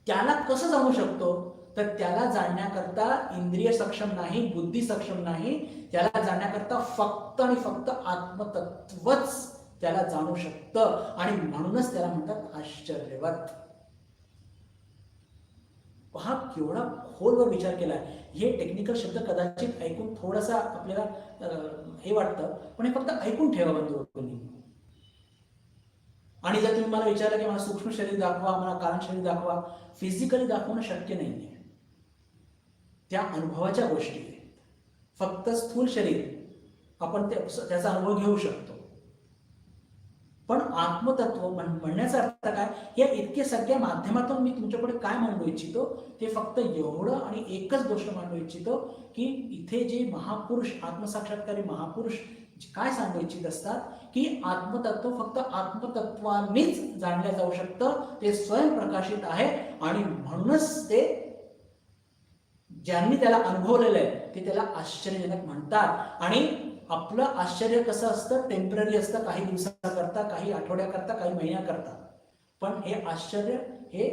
त्याला कसं जाणू शकतो? तर त्याला जाणण्याकरता इंद्रिय सक्षम नाही, बुद्धी सक्षम नाही. त्याला जाणण्याकरता फक्त आणि फक्त आत्मतत्वच त्याला जाणू शकतं. आणि म्हणूनच त्याला म्हणतात आश्चर्यवत. हा केवढा खोलवर विचार केलाय. हे टेक्निकल शब्द कदाचित ऐकून थोडासा आपल्याला हे वाटतं, पण हे फक्त ऐकून ठेवा बंधू. आणि जर तुम्ही मला विचारलं की मला सूक्ष्म शरीर दाखवा, मला कारण शरीर दाखवा, फिजिकली दाखवणं शक्य नाहीये. त्या अनुभवाच्या गोष्टी आहेत. फक्त स्थूल शरीर आपण त्याचा अनुभव घेऊ शकतो. पण आत्मतत्व म्हणण्याचा अर्थ काय? या इतके सगळ्या माध्यमातून मी तुमच्याकडे काय मांडू इच्छितो ते फक्त एवढं आणि एकच गोष्ट मांडू इच्छितो की इथे जे महापुरुष, आत्मसाक्षात्कारी महापुरुष काय सांगू इच्छित असतात की आत्मतत्व फक्त आत्मतत्वानेच जाणलं जाऊ शकतं. ते स्वयंप्रकाशित आहे आणि म्हणूनच ते ज्यांनी त्याला अनुभवलेलं आहे ते त्याला आश्चर्यजनक म्हणतात. आणि आपलं आश्चर्य कसं असतं? टेम्पररी असतं, काही दिवसाकरता, काही आठवड्याकरता, काही महिन्याकरता. पण हे आश्चर्य हे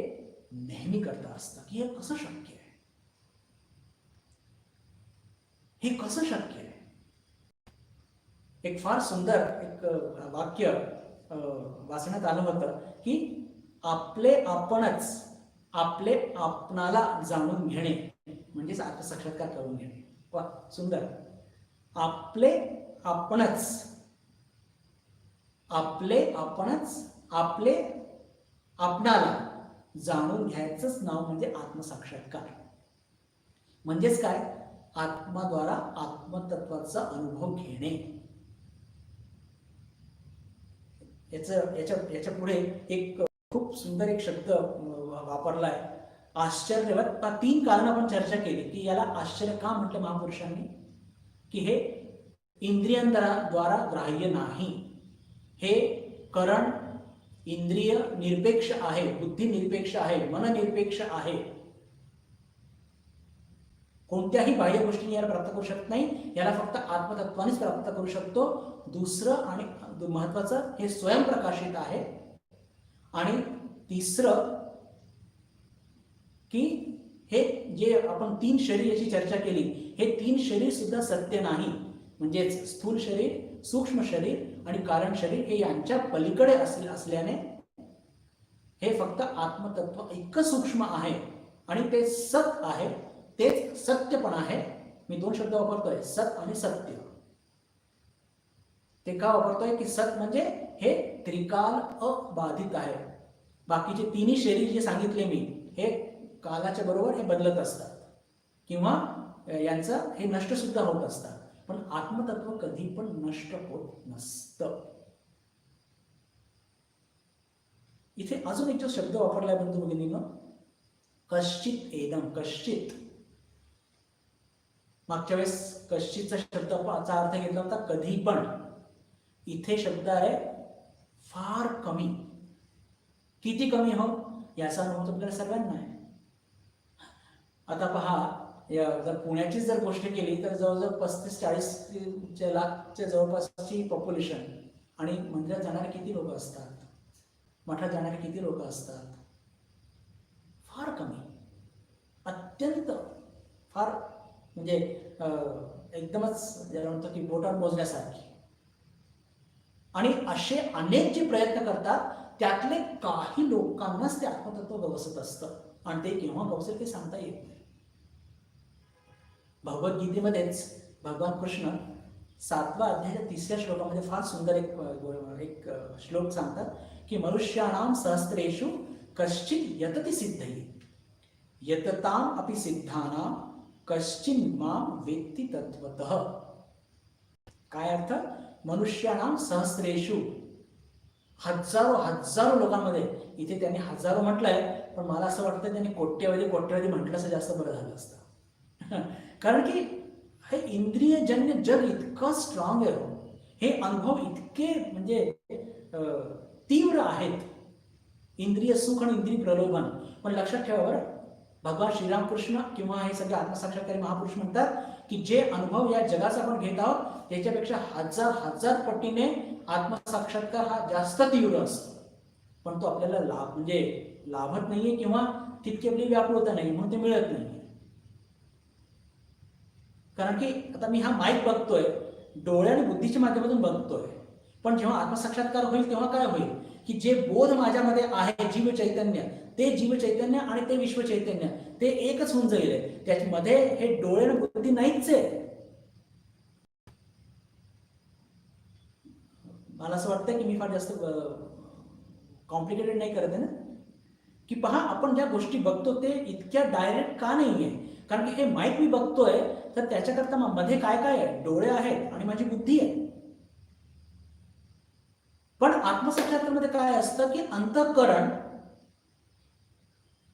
नेहमी करता असतं की हे कसं शक्य आहे? हे कसं शक्य आहे? एक फार सुंदर एक वाक्य वाचण्यात आलं होतं की आपले आपणाला जाणून घेणे म्हणजेच आत्मसाक्षात्कार करून घेणे. वा, सुंदर. आपले आपणाला जाणून घ्यायचंच नाव म्हणजे आत्मसाक्षात्कार. म्हणजेच काय? आत्माद्वारा आत्मतत्वाचा अनुभव घेणे. याच्या पुढे एक खूप सुंदर एक शब्द वापरलाय, आश्चर्यवत. 3 कारण आपण चर्चा केली की याला आश्चर्य का म्हटलं महापुरुषांनी, की हे इंद्रियांद्वारा ग्राह्य नाही, हे करण इंद्रिय निरपेक्ष आहे, बुद्धी निरपेक्ष आहे, मन निरपेक्ष आहे. कोणत्याही बाह्य गोष्टीने याला प्राप्त करू शकत नाही, याला फक्त आत्मतत्वानेच प्राप्त करू शकतो. दुसरं आणि महत्वाचं, हे स्वयंप्रकाशित आहे. आणि तिसरं की हे जे आपण 3 शरीर याची चर्चा केली, हे 3 शरीर सुद्धा सत्य नाही. म्हणजेच स्थूल शरीर, सूक्ष्म शरीर आणि कारण शरीर हे यांच्या पलीकडे असल्याने हे फक्त आत्मतत्व इतकं सूक्ष्म आहे आणि ते सत आहे, तेच सत्य पण आहे. मी 2 शब्द वापरतोय, सत आणि सत्य. ते का वापरतोय की सत म्हणजे हे त्रिकाल अबाधित आहे. बाकीचे 3 शरीर जे सांगितले मी, हे कालाच्या बरोबर हे बदलत असतात किंवा यांचं हे नष्ट सुद्धा होत असतात, पण आत्मतत्व कधी पण नष्ट होत नसतं. इथे अजून एक जो शब्द वापरलाय बंधू भगिनींनो, कश्चित एदम. कश्चित, मागच्या वेळेस कश्चितचा शब्दाचा अर्थ घेतला होता कधी पण. इथे शब्द आहे फार कमी. किती कमी हो, याचा अनुभव आपल्याला सगळ्यांना आहे. आता पहा, जर पुण्याची जर गोष्ट केली तर जवळजवळ 35-40 लाखच्या जवळपासची पॉप्युलेशन, आणि मंदिरात जाणारे किती लोक असतात, मठात जाणारे किती लोक असतात, फार कमी, अत्यंत फार, म्हणजे एकदमच ज्याला म्हणतो की बोटावर मोजण्यासारखी. आणि असे अनेक जे प्रयत्न करतात त्यातले काही लोकांनाच ते आत्मतत्व गवसत असतं, आणि ते केव्हा गवसेल ते सांगता येत नाही. भगवद्गीतेमध्येच भगवान कृष्ण 7व्या अध्यायाच्या 3ऱ्या श्लोकामध्ये फार सुंदर एक श्लोक सांगतात की मनुष्याणाम सहस्रेषु कश्चित यतति सिद्धये यतताम अपि सिद्धानाम कश्चिन माम वेत्ति तत्वतः. काय अर्थ? मनुष्याणाम सहस्रेषु, हजारो लोकांमध्ये. इथे त्यांनी हजारो म्हटलंय, पण मला असं वाटतं त्यांनी कोट्यवधी म्हटलं असं जास्त बरं झालं असतं. कारण की हे इंद्रियजन्य जग इतकं स्ट्रॉंग आहे, हे अनुभव इतके म्हणजे तीव्र आहेत, इंद्रिय सुख आणि इंद्रिय प्रलोभन. पण लक्षात ठेवा बरं, भगवान श्रीरामकृष्ण किंवा हे सगळे आत्मसाक्षात्कारी महापुरुष म्हणतात की जे अनुभव या जगाचा आपण घेत आहोत त्याच्यापेक्षा हजार पटीने आत्मसाक्षात्कार हा जास्त तीव्र असतो, पण तो आपल्याला लाभत नाहीये किंवा तितकी आपली व्याकुळता नाही म्हणून ते मिळत नाही. कारण की आता मी हा माईक बघतोय, डोळे आणि बुद्धीच्या माध्यमातून बघतोय, पण जेव्हा आत्मसाक्षात्कार होईल तेव्हा काय होईल की जे बोध माझ्यामध्ये आहे, जीव चैतन्य, ते जीव चैतन्य आणि ते विश्व चैतन्य ते एकच होऊन जाईल. त्याच्यामध्ये हे डोळे आणि बुद्धी नाहीच आहे. मला असं वाटतं की मी फार जास्त कॉम्प्लिकेटेड नाही करत आहे ना, की पहा आपण ज्या गोष्टी बघतो ते इतक्या डायरेक्ट का नाहीये. कारण की हे माईक मी बघतोय तर त्याच्याकरता मध्ये काय आहे, डोळे आहेत आणि माझी बुद्धी आहे. पण आत्मसाक्षात्कारमध्ये काय असतं की अंतःकरण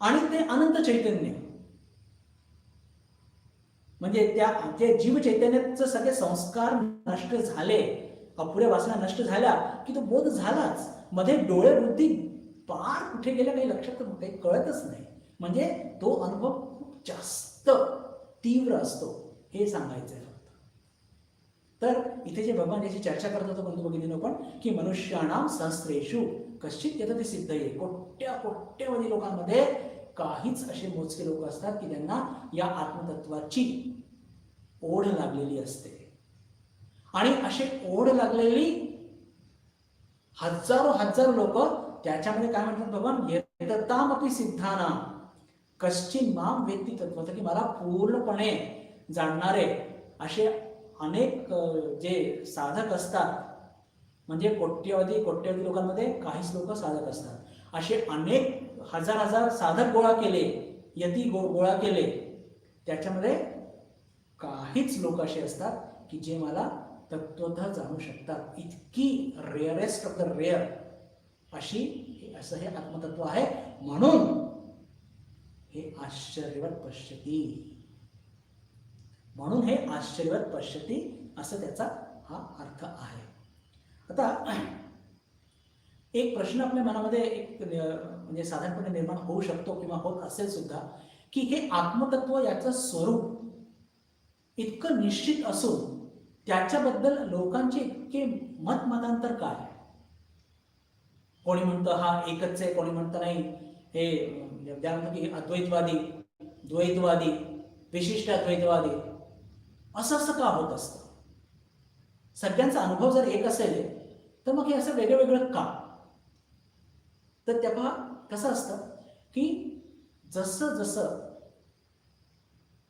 आणि ते अनंत चैतन्य, म्हणजे त्या जे जीव चैतन्याचे सगळे संस्कार नष्ट झाले, अपुऱ्या वासना नष्ट झाल्या की तो बोध झालाच. मध्ये डोळे बुद्धी पार कुठे गेल्या काही लक्षात काही कळतच नाही. म्हणजे तो अनुभव खूप जास्त तीव्र असतो, हे सांगायचं आहे फक्त. तर इथे जे भगवान याची चर्चा करत होतो बंधू भगिनींनो पण, की मनुष्याणाम सहस्रेषु कश्चित यतति सिद्धये. कोट्यवधी लोकांमध्ये काहीच असे मोजके लोक असतात की त्यांना या आत्मतत्वाची ओढ लागलेली असते. आणि अशी ओढ लागलेली हजारो लोक, त्याच्यामध्ये काय म्हणतात भगवान, यततामपि सिद्धानाम कश्चिन माम वेत्ति तत्वतः, की मला पूर्णपणे जाणणारे असे अनेक जे साधक असतात, म्हणजे कोट्यवधी लोकांमध्ये काहीच लोक साधक असतात. असे अनेक हजार साधक गोळा केले, यती गोळा केले, त्याच्यामध्ये काहीच लोक असे असतात की जे मला तत्वतः जाणू शकतात. इतकी रेअरेस्ट ऑफ द रेअर असं हे आत्मतत्व आहे. म्हणून हे आश्चर्यवत पश्यती, म्हणून हे आश्चर्यवत पश्यती असं त्याचा हा अर्थ आहे. आता एक प्रश्न आपल्या मनामध्ये एक म्हणजे साधारणपणे निर्माण होऊ शकतो किंवा होत असेल सुद्धा, की हे आत्मतत्व याचं स्वरूप इतकं निश्चित असून त्याच्याबद्दल लोकांचे इतके मतमतांतर काय? कोणी म्हणतं हा एकच आहे, कोणी म्हणतं नाही हे त्यानंतर की अद्वैतवादी, द्वैतवादी, विशिष्ट अद्वैतवादी, असं का होत असतं? सगळ्यांचा अनुभव जर एक असेल तर मग हे असं वेगळं वेगळं का? तर तेव्हा कसं असतं की जसं जसं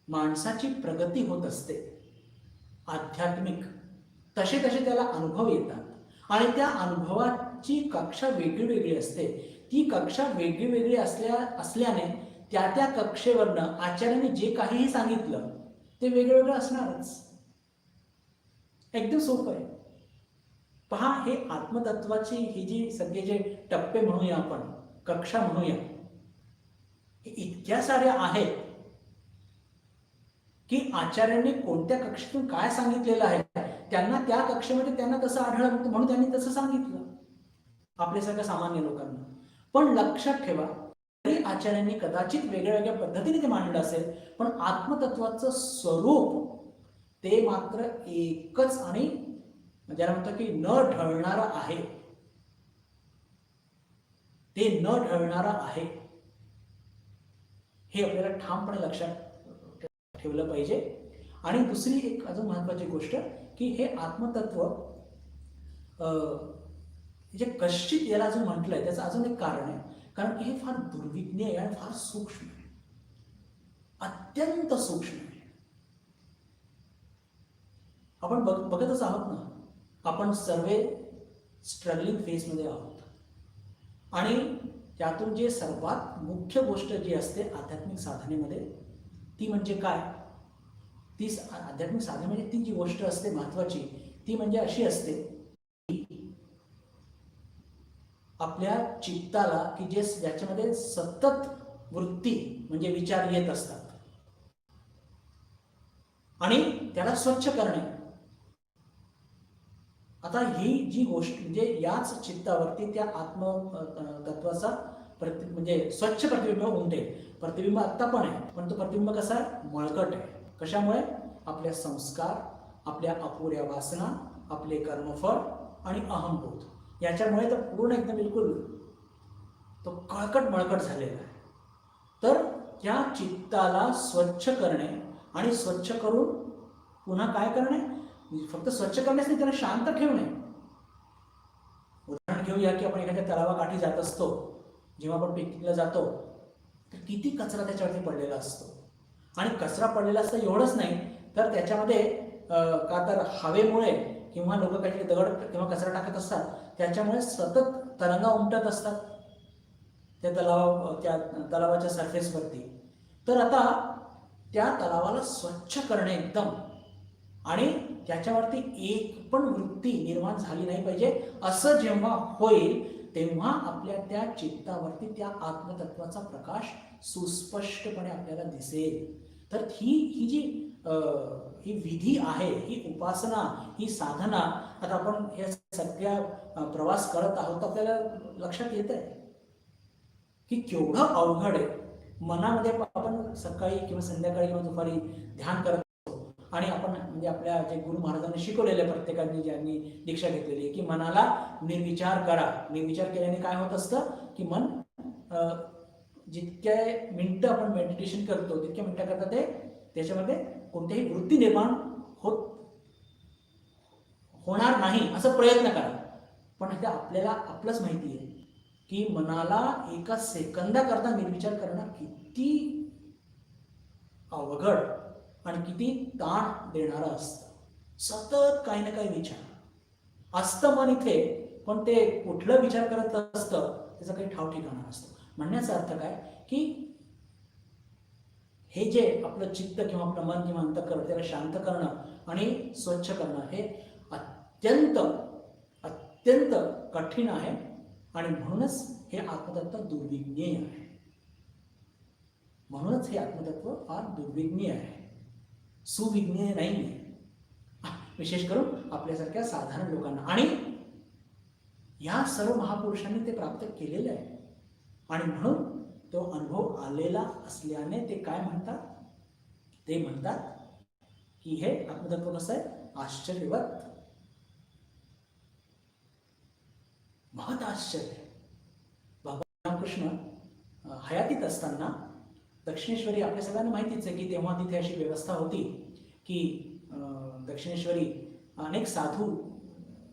माणसाची प्रगती होत असते आध्यात्मिक, तसे तसे त्याला अनुभव येतात आणि त्या अनुभवाची कक्षा वेगळी वेगळी असते. ती कक्षा वेगळी वेगळी असल्याने त्या त्या कक्षेवरनं आचार्यांनी जे काहीही सांगितलं ते वेगवेगळं असणारच. एकदम सोपं आहे. पहा, हे आत्मतत्वाची ही जी सगळे जे टप्पे म्हणूया आपण, कक्षा म्हणूया, हे इतक्या साऱ्या आहेत की आचार्यांनी कोणत्या कक्षेतून काय सांगितलेलं आहे त्यांना त्या कक्षेमध्ये त्यांना तसं आढळलं म्हणून त्यांनी तसं सांगितलं आपल्यासारख्या सामान्य लोकांना. पण लक्षात ठेवा, तरी आचार्यांनी कदाचित वेगळ्या वेगळ्या पद्धतीने ते मांडलं असेल, पण आत्मतत्वाचं स्वरूप ते मात्र एकच आणि ज्याला म्हणतात की न ढळणारं आहे. ते न ढळणारं आहे हे आपल्याला ठामपणे लक्षात ठेवलं पाहिजे. आणि दुसरी एक अजून महत्वाची गोष्ट की हे आत्मतत्व जे कश्चित याला अजून म्हटलंय त्याचं अजून एक कारण आहे, कारण की हे फार दुर्विज्ञ आहे आणि फार सूक्ष्म आहे, अत्यंत सूक्ष्म आहे. आपण बघतच आहोत ना, आपण सर्व स्ट्रगलिंग फेजमध्ये आहोत आणि त्यातून जे सर्वात मुख्य गोष्ट जी असते आध्यात्मिक साधनेमध्ये ती म्हणजे काय? ती आध्यात्मिक साधने म्हणजे ती जी गोष्ट असते महत्वाची ती म्हणजे अशी असते की आपल्या चित्ताला की जे ज्याच्यामध्ये सतत वृत्ती म्हणजे विचार येत असतात आणि त्याला स्वच्छ करणे. आता ही जी गोष्ट म्हणजे याच चित्तावरती त्या आत्मतत्वाचा म्हणजे स्वच्छ प्रतिबिंब उमटेल. प्रतिबिंब आत्ता पण आहे, पण तो प्रतिबिंब कसा आहे? मळकट आहे. कशामुळे? आपल्या संस्कार, आपल्या अपुऱ्या वासना, आपले कर्मफळ आणि अहंबोध याच्यामुळे तर पूर्ण एकदम बिलकुल तो कळकट मळकट झालेला आहे. तर त्या चित्ताला स्वच्छ करणे आणि स्वच्छ करून पुन्हा काय करणे? फक्त स्वच्छ करण्याच नाही, त्याला शांत ठेवणे. उदाहरण घेऊया की आपण एखाद्या तलावाकाठी जात असतो, जेव्हा आपण पिकनिकला जातो तर किती कचरा त्याच्यावरती पडलेला असतो आणि कचरा पडलेला असतं एवढंच नाही तर त्याच्यामध्ये का तर हवेमुळे किंवा लोक काहीतरी दगड किंवा कचरा टाकत असतात त्याच्यामुळे सतत तरंगा उमटत असतात त्या तलावाच्या सरफेसवरती. तर आता त्या तलावाला स्वच्छ करणे एकदम आणि त्याच्यावरती एक पण वृत्ती निर्माण झाली नाही पाहिजे असं जेव्हा होईल तेव्हा आपल्या त्या चित्तावरती त्या आत्मतत्वाचा प्रकाश सुस्पष्टपणे आपल्याला दिसेल. तर ही जी ही विधी आहे, ही उपासना, ही साधना, आता आपण हे सगळ्या प्रवास करत आहोत आपल्याला लक्षात येत आहे की केवढं अवघड आहे. मनामध्ये आपण सकाळी किंवा संध्याकाळी किंवा दुपारी ध्यान करत आणि आपण म्हणजे आपल्या जे गुरु महाराजांनी शिकवलेले प्रत्येकाने ज्यांनी दीक्षा घेतलेली आहे की मनाला निर्विचार करा. निर्विचार केल्याने काय होत असतं की मन जितक्या मिनिटं आपण मेडिटेशन करतो तितक्या मिनिटं करता ते त्याच्यामध्ये कोणत्याही वृत्ती निर्माण होणार नाही असं प्रयत्न करा. पण ते आपल्याला आपलंच माहिती आहे की मनाला एका सेकंदाकरता निर्विचार करणं किती अवघड आणि किती ताण देणारं असतं. सतत काही ना काही विचार असतं मन इथे, पण ते कुठलं विचार करत असतं त्याचा काही ठाव ठिकाणा नसतो. म्हणण्याचा अर्थ काय की हे जे आपलं चित्त किंवा आपलं मन किंवा अंतःकरण त्याला शांत करणं आणि स्वच्छ करणं हे अत्यंत अत्यंत कठीण आहे आणि म्हणूनच हे आत्मतत्व दुर्विज्ञेय आहे. म्हणूनच हे आत्मतत्व फार दुर्विज्ञेय आहे, सुविज्ञेय नाही आहे, विशेष करून आपल्यासारख्या साधारण लोकांना. आणि या सर्व महापुरुषांनी ते प्राप्त केलेलं आहे आणि म्हणून तो अनुभव आलेला असल्याने ते काय म्हणतात, ते म्हणतात की हे आत्मतत्व कसं आहे, आश्चर्यवत, महत आश्चर्य. भगवान रामकृष्ण हयातीत असताना दक्षिणेश्वरी, आपल्या सगळ्यांना माहितीच आहे की तेव्हा तिथे अशी व्यवस्था होती की दक्षिणेश्वरी अनेक साधू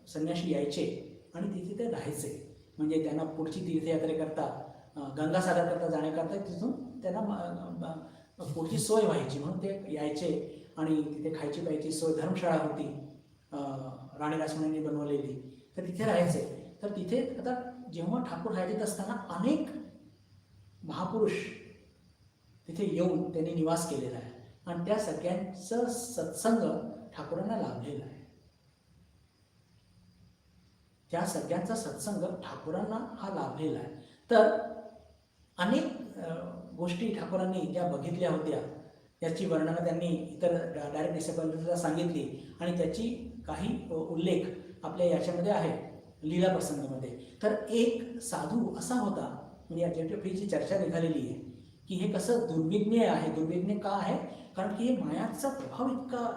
संन्याशी यायचे आणि तिथे ते राहायचे. म्हणजे त्यांना पुढची तीर्थयात्रेकरता गंगासागर करता जाण्याकरता तिथून त्यांना पुढची सोय व्हायची म्हणून ते यायचे आणि तिथे खायची प्यायची सोय, धर्मशाळा होती राणी रासमणींनी बनवलेली, तर तिथे राहायचे. तर तिथे आता जेव्हा ठाकूर हयातीत असताना अनेक महापुरुष तिथे येऊन त्यांनी निवास केलेला आहे आणि त्या सगळ्यांचं सत्संग ठाकूरांना लाभलेला आहे. त्या सगळ्यांचा सत्संग ठाकूरांना हा लाभलेला आहे. तर अनेक गोष्टी ठाकूरांनी ज्या बघितल्या होत्या त्याची वर्णनं त्यांनी इतर डायरेक्ट डिसेबलला सांगितली आणि त्याची काही उल्लेख आपल्या याच्यामध्ये आहे लीला प्रसंगामध्ये. तर एक साधू असा होता, म्हणजे याच्याची चर्चा निघालेली आहे की हे कसं दुर्विज्ञेय आहे. दुर्विज्ञेय का आहे, कारण की हे मायाचा प्रभाव इतका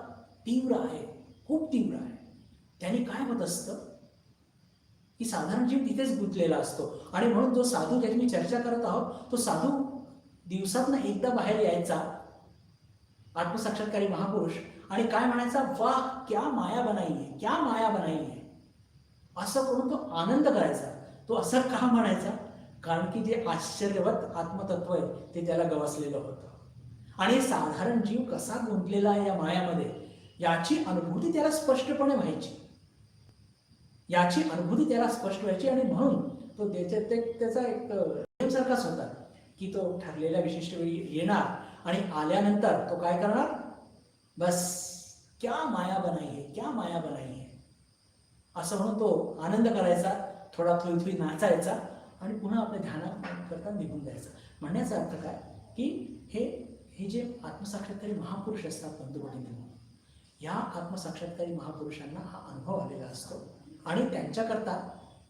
तीव्र आहे, खूप तीव्र आहे. त्याने काय होत असतं की साधारण जीव तिथेच गुंतलेला असतो आणि म्हणून जो साधू ज्याची मी चर्चा करत आहोत, तो साधू दिवसातनं एकदा बाहेर यायचा, आत्मसाक्षात्कारी महापुरुष, आणि काय म्हणायचा, वाह क्या माया बनाई है, क्या माया बनाई है, असं करून तो आनंद करायचा. तो असं का म्हणायचा, कारण की जे आश्चर्यवत आत्मतत्व आहे ते त्याला गवसलेलं होतं आणि साधारण जीव कसा गुंतलेला आहे या मायामध्ये याची अनुभूती त्याला स्पष्टपणे व्हायची, याची अनुभूती त्याला स्पष्ट व्हायची. आणि म्हणून तो त्याचा एक नियमसारखाच होता की तो ठरलेल्या विशिष्ट वेळी येणार आणि आल्यानंतर तो काय करणार, बस क्या माया बनाई है, क्या माया बनाई है, असं म्हणून तो आनंद करायचा, थोडा थोडी नाचायचा आणि पुन्हा आपल्या ध्यानाकरता निघून जायचा. म्हणण्याचा अर्थ काय की हे जे आत्मसाक्षात्कारी महापुरुष असतात बंधुभगिनींनो, या आत्मसाक्षात्कारी महापुरुषांना हा अनुभव आलेला असतो आणि त्यांच्याकरता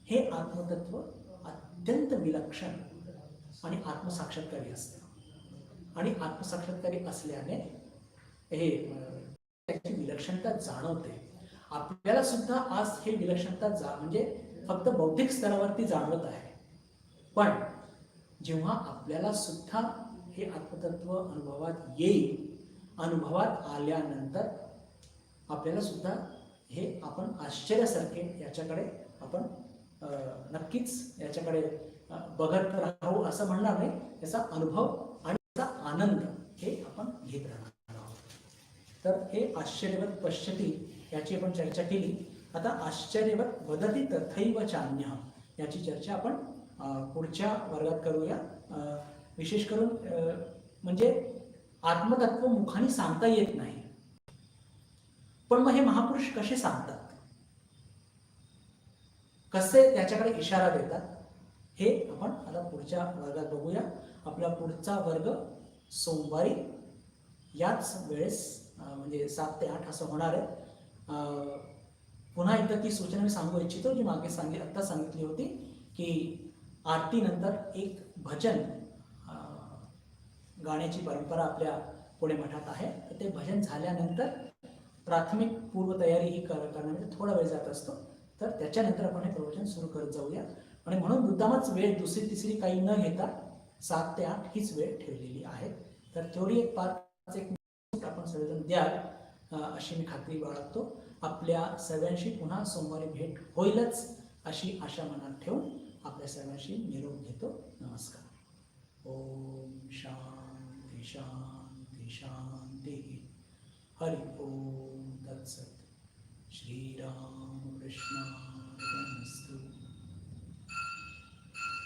हे आत्मतत्व अत्यंत विलक्षण आणि आत्मसाक्षात्कारी असतं आणि आत्मसाक्षात्कारी असल्याने हे त्याची विलक्षणता जाणवते. आपल्याला सुद्धा आज हे विलक्षणता म्हणजे फक्त बौद्धिक स्तरावरती जाणवत आहे, पण जेव्हा आपल्याला सुद्धा हे आत्मतत्व अनुभवात येईल, अनुभवात आल्यानंतर आपल्याला सुद्धा हे आपण आश्चर्यासारखे याच्याकडे आपण नक्कीच याच्याकडे बघत राहू असं म्हणणार नाही. त्याचा अनुभव आणि त्याचा आनंद हे आपण घेत राहणार आहोत. तर हे आश्चर्यवत पश्यती याची आपण चर्चा केली. आता आश्चर्यवत वदती तथैव चान्यः याची चर्चा आपण पुढच्या वर्गात करूया. विशेष करून म्हणजे आत्मतत्व मुखाने सांगता येत नाही, पण मग हे महापुरुष कसे सांगतात, कसे त्याच्याकडे इशारा देतात, हे आपण आता पुढच्या वर्गात बघूया. आपला पुढचा वर्ग सोमवारी याच वेळेस म्हणजे 7 ते 8 असं होणार आहे. पुन्हा एकदा ती सूचना मी सांगू इच्छितो जी मागे आत्ता सांगितली होती की आरती नंतर एक भजन गाण्याची परंपरा आपल्या पुणे मठात आहे. तर ते भजन झाल्यानंतर प्राथमिक पूर्वतयारी ही करण्यामध्ये थोडा वेळ जात असतो, तर त्याच्यानंतर आपण हे प्रवचन सुरू करत जाऊया. आणि म्हणून मुद्दामच वेळ दुसरी तिसरी काही न घेता 7 ते 8 हीच वेळ ठेवलेली आहे. तर तेवढी एक 5-1 मिनिट आपण सगळेजण द्याल अशी मी खात्री बाळगतो. आपल्या सर्वांशी पुन्हा सोमवारी भेट होईलच अशी आशा मनात ठेवून आपल्या सर्वांशी निरोप घेतो. नमस्कार. ओम शांती शांती शांती. हरि ओम तत्सत. श्रीराम कृष्णार्पणमस्तु.